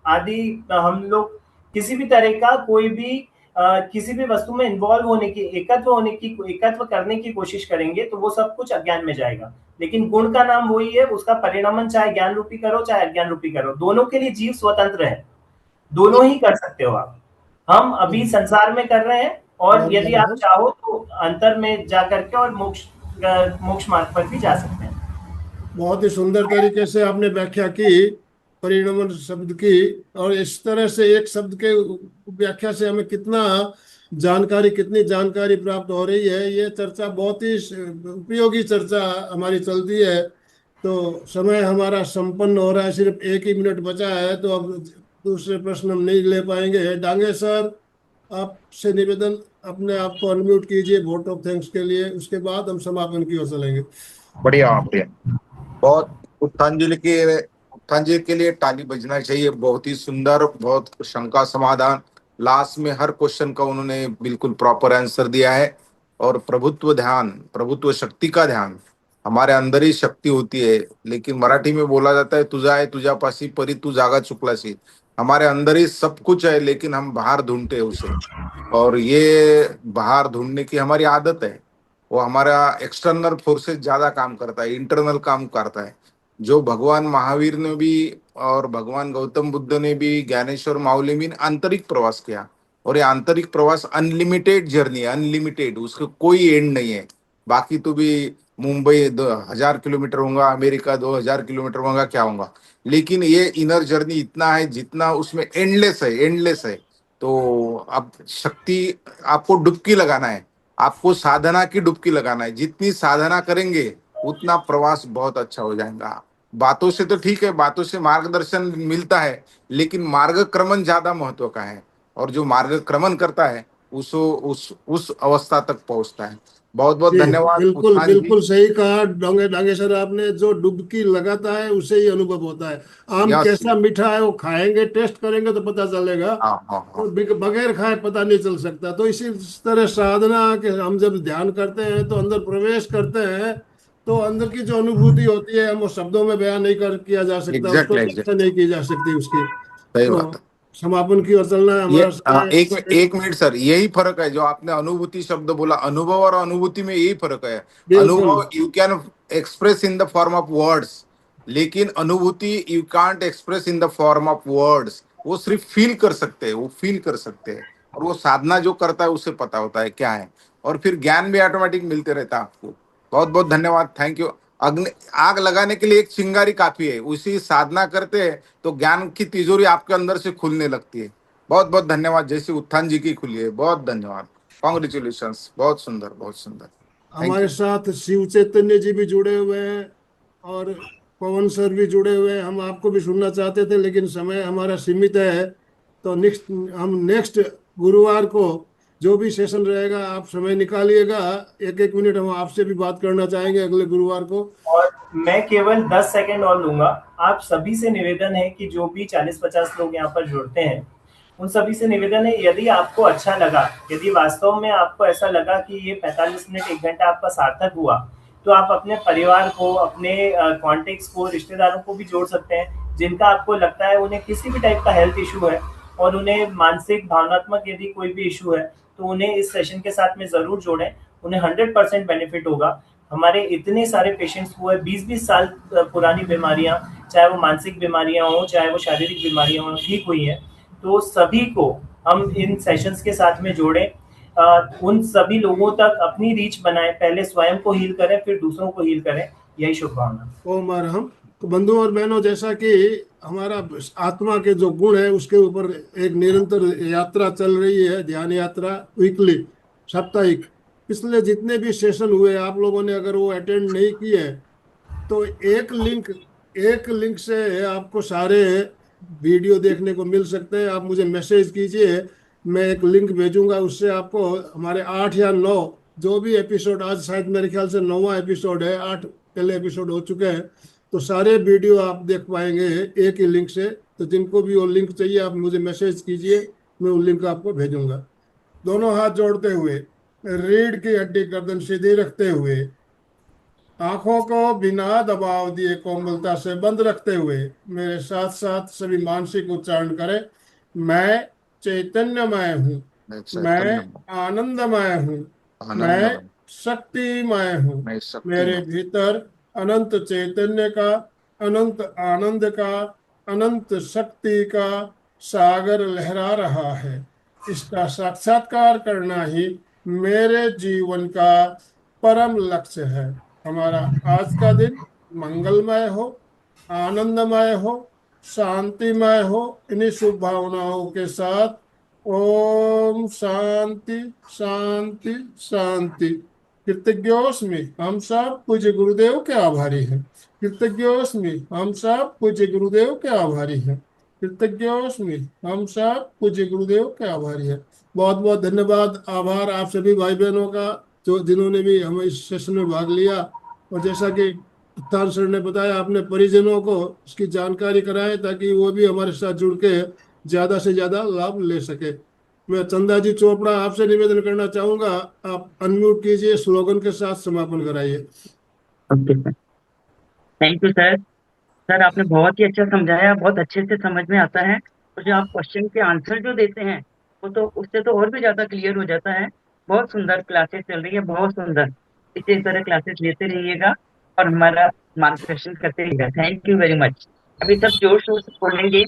आदि हम लोग किसी भी तरह का कोई भी किसी भी वस्तु में इन्वॉल्व होने की, एकत्व करने की कोशिश करेंगे, तो वो सब कुछ अज्ञान में जाएगा। लेकिन गुण का नाम वही है, उसका परिणमन चाहे ज्ञान रूपी करो चाहे अज्ञान रूपी करो, दोनों के लिए जीव स्वतंत्र है, दोनों ही कर सकते हो आप। हम अभी संसार में कर रहे हैं, और यदि आप चाहो तो अंतर में जा करके और मोक्ष मार्ग पर भी जा सकते हैं। बहुत ही सुंदर तरीके से आपने व्याख्या की परिणमन शब्द की, और इस तरह से एक शब्द के व्याख्या से हमें कितनी जानकारी प्राप्त हो रही है। ये चर्चा बहुत ही उपयोगी चर्चा हमारी चलती है। तो समय हमारा संपन्न हो रहा है, सिर्फ 1 ही मिनट बचा है, तो अब दूसरे प्रश्न हम नहीं ले पाएंगे। डांगे सर, आपसे निवेदन, अपने आप को अनम्यूट कीजिए वोट ऑफ थैंक्स के लिए, उसके बाद हम समापन की ओर चलेंगे। बढ़िया बढ़िया, बहुत उत्थान जी के लिए ताली बजना चाहिए। बहुत ही सुंदर, बहुत शंका समाधान, लास्ट में हर क्वेश्चन का उन्होंने बिल्कुल प्रॉपर आंसर दिया है। और प्रभुत्व ध्यान, प्रभुत्व शक्ति का ध्यान, हमारे अंदर ही शक्ति होती है। लेकिन मराठी में बोला जाता है, तुझा है तुझ्यापाशी परी तू जागा चुकलाशी। हमारे अंदर ही सब कुछ है, लेकिन हम बाहर ढूंढते हैं उसे। और ये बाहर ढूंढने की हमारी आदत है। वो हमारा एक्सटर्नल फोर्सेस ज्यादा काम करता है, इंटरनल काम करता है। जो भगवान महावीर ने भी और भगवान गौतम बुद्ध ने भी, ज्ञानेश्वर माउली ने आंतरिक प्रवास किया। और ये आंतरिक प्रवास अनलिमिटेड जर्नी है, अनलिमिटेड, उसका कोई एंड नहीं है। बाकी तो भी मुंबई 1000 किलोमीटर होगा, अमेरिका 2000 किलोमीटर होगा, क्या होगा। लेकिन ये इनर जर्नी इतना है जितना उसमें एंडलेस है, एंडलेस है। तो अब शक्ति, आपको डुबकी लगाना है, आपको साधना की डुबकी लगाना है। जितनी साधना करेंगे उतना प्रवास बहुत अच्छा हो जाएगा। बातों से तो ठीक है, बातों से मार्गदर्शन मिलता है, लेकिन मार्गक्रमण ज्यादा महत्व का है। और जो मार्गक्रमण करता है उस अवस्था तक पहुंचता है। बहुत बहुत जी धन्यवाद बिल्कुल उत्थान जी। बिल्कुल सही कहा डांगेश्वर आपने। जो डुबकी लगाता है उसे ही अनुभव होता है। आम यस। कैसा मीठा है वो खाएंगे, टेस्ट करेंगे तो पता चलेगा। हाँ हाँ तो हाँ। बगैर खाए पता नहीं चल सकता। तो इसी तरह साधना के हम जब ध्यान करते हैं तो अंदर प्रवेश करते हैं, तो अंदर की जो अनुभूति होती है हम वो शब्दों में बयान नहीं कर किया जा सकता, उसको एग्जैक्टली व्याख्या एग्जैक्टली। नहीं की जा सकती उसकी। सही तो बात है। समापन की ओर चलना है ये हमारा समय। एक मिनट सर, यही फर्क है जो आपने अनुभूति शब्द बोला, अनुभव और अनुभूति में यही फर्क है। बिल्कुल अनुभव you can express in the form of words, लेकिन अनुभूति you can't express in the form of words. वो सिर्फ फील कर सकते हैं, वो फील कर सकते हैं। और वो साधना जो करता है उसे पता होता है क्या है। और फिर ज्ञान भी ऑटोमेटिक मिलते रहता है आपको। बहुत बहुत धन्यवाद, थैंक यू। अग्नि आग लगाने के लिए एक चिंगारी काफी है, उसी साधना करते हैं तो ज्ञान की तिजोरी आपके अंदर से खुलने लगती है। बहुत बहुत धन्यवाद, जैसे उत्थान जी की खुली है। बहुत धन्यवाद, कॉन्ग्रेचुलेशंस, बहुत सुंदर बहुत सुंदर। थैंक हमारे यू। साथ शिव चैतन्य जी भी जुड़े हुए हैं और पवन सर भी जुड़े हुए हैं। हम आपको भी सुनना चाहते थे लेकिन समय हमारा सीमित है। तो नेक्स्ट गुरुवार को जो भी सेशन रहेगा आप समय निकालिएगा। एक एक मिनट हम आपसे भी बात करना चाहेंगे अगले गुरुवार को। और मैं केवल 10 सेकंड और लूंगा। आप सभी से निवेदन है कि जो भी 40-50 लोग यहाँ पर जुड़ते हैं, उन सभी से निवेदन है, यदि आपको अच्छा लगा, यदि वास्तव में आपको ऐसा लगा कि ये 45 मिनट 1 घंटा आपका सार्थक हुआ, तो आप अपने परिवार को, अपने कॉन्टेक्ट्स को, रिश्तेदारों को भी जोड़ सकते हैं जिनका आपको लगता है उन्हें किसी भी टाइप का हेल्थ इशू है और उन्हें मानसिक भावनात्मक यदि कोई भी इशू है, तो उन्हें इस सेशन के साथ में जरूर जोड़ें। उन्हें 100% बेनिफिट होगा। हमारे इतने सारे पेशेंट्स हुए 20-20 साल पुरानी बीमारियां, चाहे वो मानसिक बीमारियां हो, चाहे वो शारीरिक बीमारियां हो, ठीक हुई हैं। तो सभी को हम इन सेशंस के साथ में जोड़ें। उन सभी लोगों तक अपनी रीच बनाएं, पहले स्वयं को हील करें, फिर दूसरों को हील करें। यही शुभकामना। ओम अरहम। तो बंधुओं और बहनों, जैसा कि हमारा आत्मा के जो गुण है उसके ऊपर एक निरंतर यात्रा चल रही है, ध्यान यात्रा वीकली, साप्ताहिक। पिछले जितने भी सेशन हुए आप लोगों ने अगर वो अटेंड नहीं किए तो एक लिंक से आपको सारे वीडियो देखने को मिल सकते हैं। आप मुझे मैसेज कीजिए, मैं एक लिंक भेजूंगा, उससे आपको हमारे 8 या 9 जो भी एपिसोड, आज शायद मेरे ख्याल से 9वां एपिसोड है, 8 पहले एपिसोड हो चुके हैं, तो सारे वीडियो आप देख पाएंगे एक ही लिंक से। तो जिनको भी वो लिंक चाहिए आप मुझे मैसेज कीजिए, मैं वो लिंक आपको भेजूंगा। दोनों हाथ जोड़ते हुए, रीढ़ की हड्डी गर्दन सीधी रखते हुए, आंखों को बिना दबाव दिए कोमलता से बंद रखते हुए मेरे साथ साथ सभी मानसिक उच्चारण करें। मैं चैतन्यमय हूँ। मैं मैं चैतन्य हूँ, आनंदमय हूँ। आनंद मैं में, शक्तिमय हूँ। मैं शक्ति मेरे में। भीतर अनंत चैतन्य का, अनंत आनंद का, अनंत शक्ति का सागर लहरा रहा है। इसका साक्षात्कार करना ही मेरे जीवन का परम लक्ष्य है। हमारा आज का दिन मंगलमय हो, आनंदमय हो, शांतिमय हो। इन्हीं शुभ भावनाओं के साथ ओम शांति शांति शांति। कृतज्ञोस्मि, हम सब पूज्य गुरुदेव के आभारी हैं। कृतज्ञोस्मि, हम सब पूज्य गुरुदेव के आभारी हैं। कृतज्ञोस्मि, हम सब पूज्य गुरुदेव के आभारी हैं। बहुत बहुत धन्यवाद, आभार आप सभी भाई बहनों का जो जिन्होंने भी हमें इस सेशन में भाग लिया। और जैसा कि उत्थान सर ने बताया, अपने परिजनों को इसकी जानकारी कराएं ताकि वो भी हमारे साथ जुड़ के ज्यादा से ज्यादा लाभ ले सके। मैं चंदा जी चोपड़ा आपसे निवेदन करना चाहूंगा, आप अनम्यूट कीजिए, स्लोगन के साथ समापन कराइए। Okay sir, thank you sir. Sir आपने बहुत ही अच्छा समझाया, बहुत अच्छे से समझ में आता है। और जो आप क्वेश्चन के आंसर जो देते हैं वो तो उससे तो और भी ज्यादा क्लियर हो जाता है। बहुत सुंदर क्लासेस चल रही है, बहुत सुंदर। इसी तरह क्लासेस लेते रहिएगा और हमारा मार्गदर्शन करते रहिएगा। Thank you very much. अभी सब जोर शोर से बोलेंगे,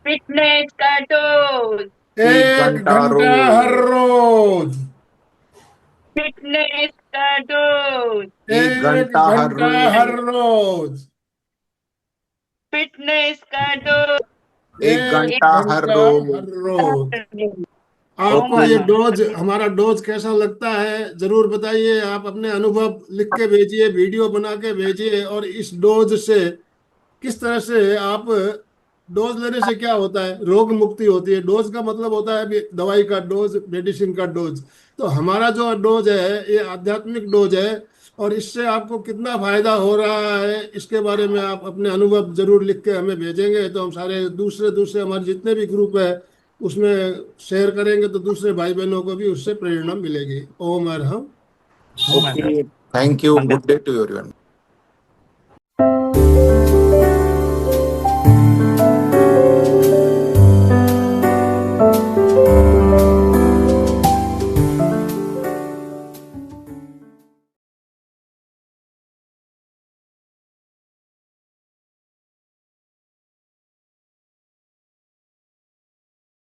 फिटनेस का डोज, एक एक घंटा घंटा हर रोज, रोज, फिटनेस का डोज, एक एक घंटा हर घंटा रोज, हर रोज, फिटनेस का डोज, एक एक घंटा हर घंटा रोज। हर रोज। आपको ओम ये अरहम। डोज, हमारा डोज कैसा लगता है जरूर बताइए। आप अपने अनुभव लिख के भेजिए, वीडियो बना के भेजिए। और इस डोज से किस तरह से आप, डोज लेने से क्या होता है, रोग मुक्ति होती है। डोज का मतलब होता है दवाई का डोज, मेडिसिन का डोज। तो हमारा जो डोज है ये आध्यात्मिक डोज है। और इससे आपको कितना फायदा हो रहा है इसके बारे में आप अपने अनुभव जरूर लिख के हमें भेजेंगे, तो हम सारे दूसरे दूसरे हमारे जितने भी ग्रुप है उसमें शेयर करेंगे, तो दूसरे भाई बहनों को भी उससे प्रेरणा मिलेगी। ओम अरहम। ओम अरहम। Okay, thank you, good day to everyone.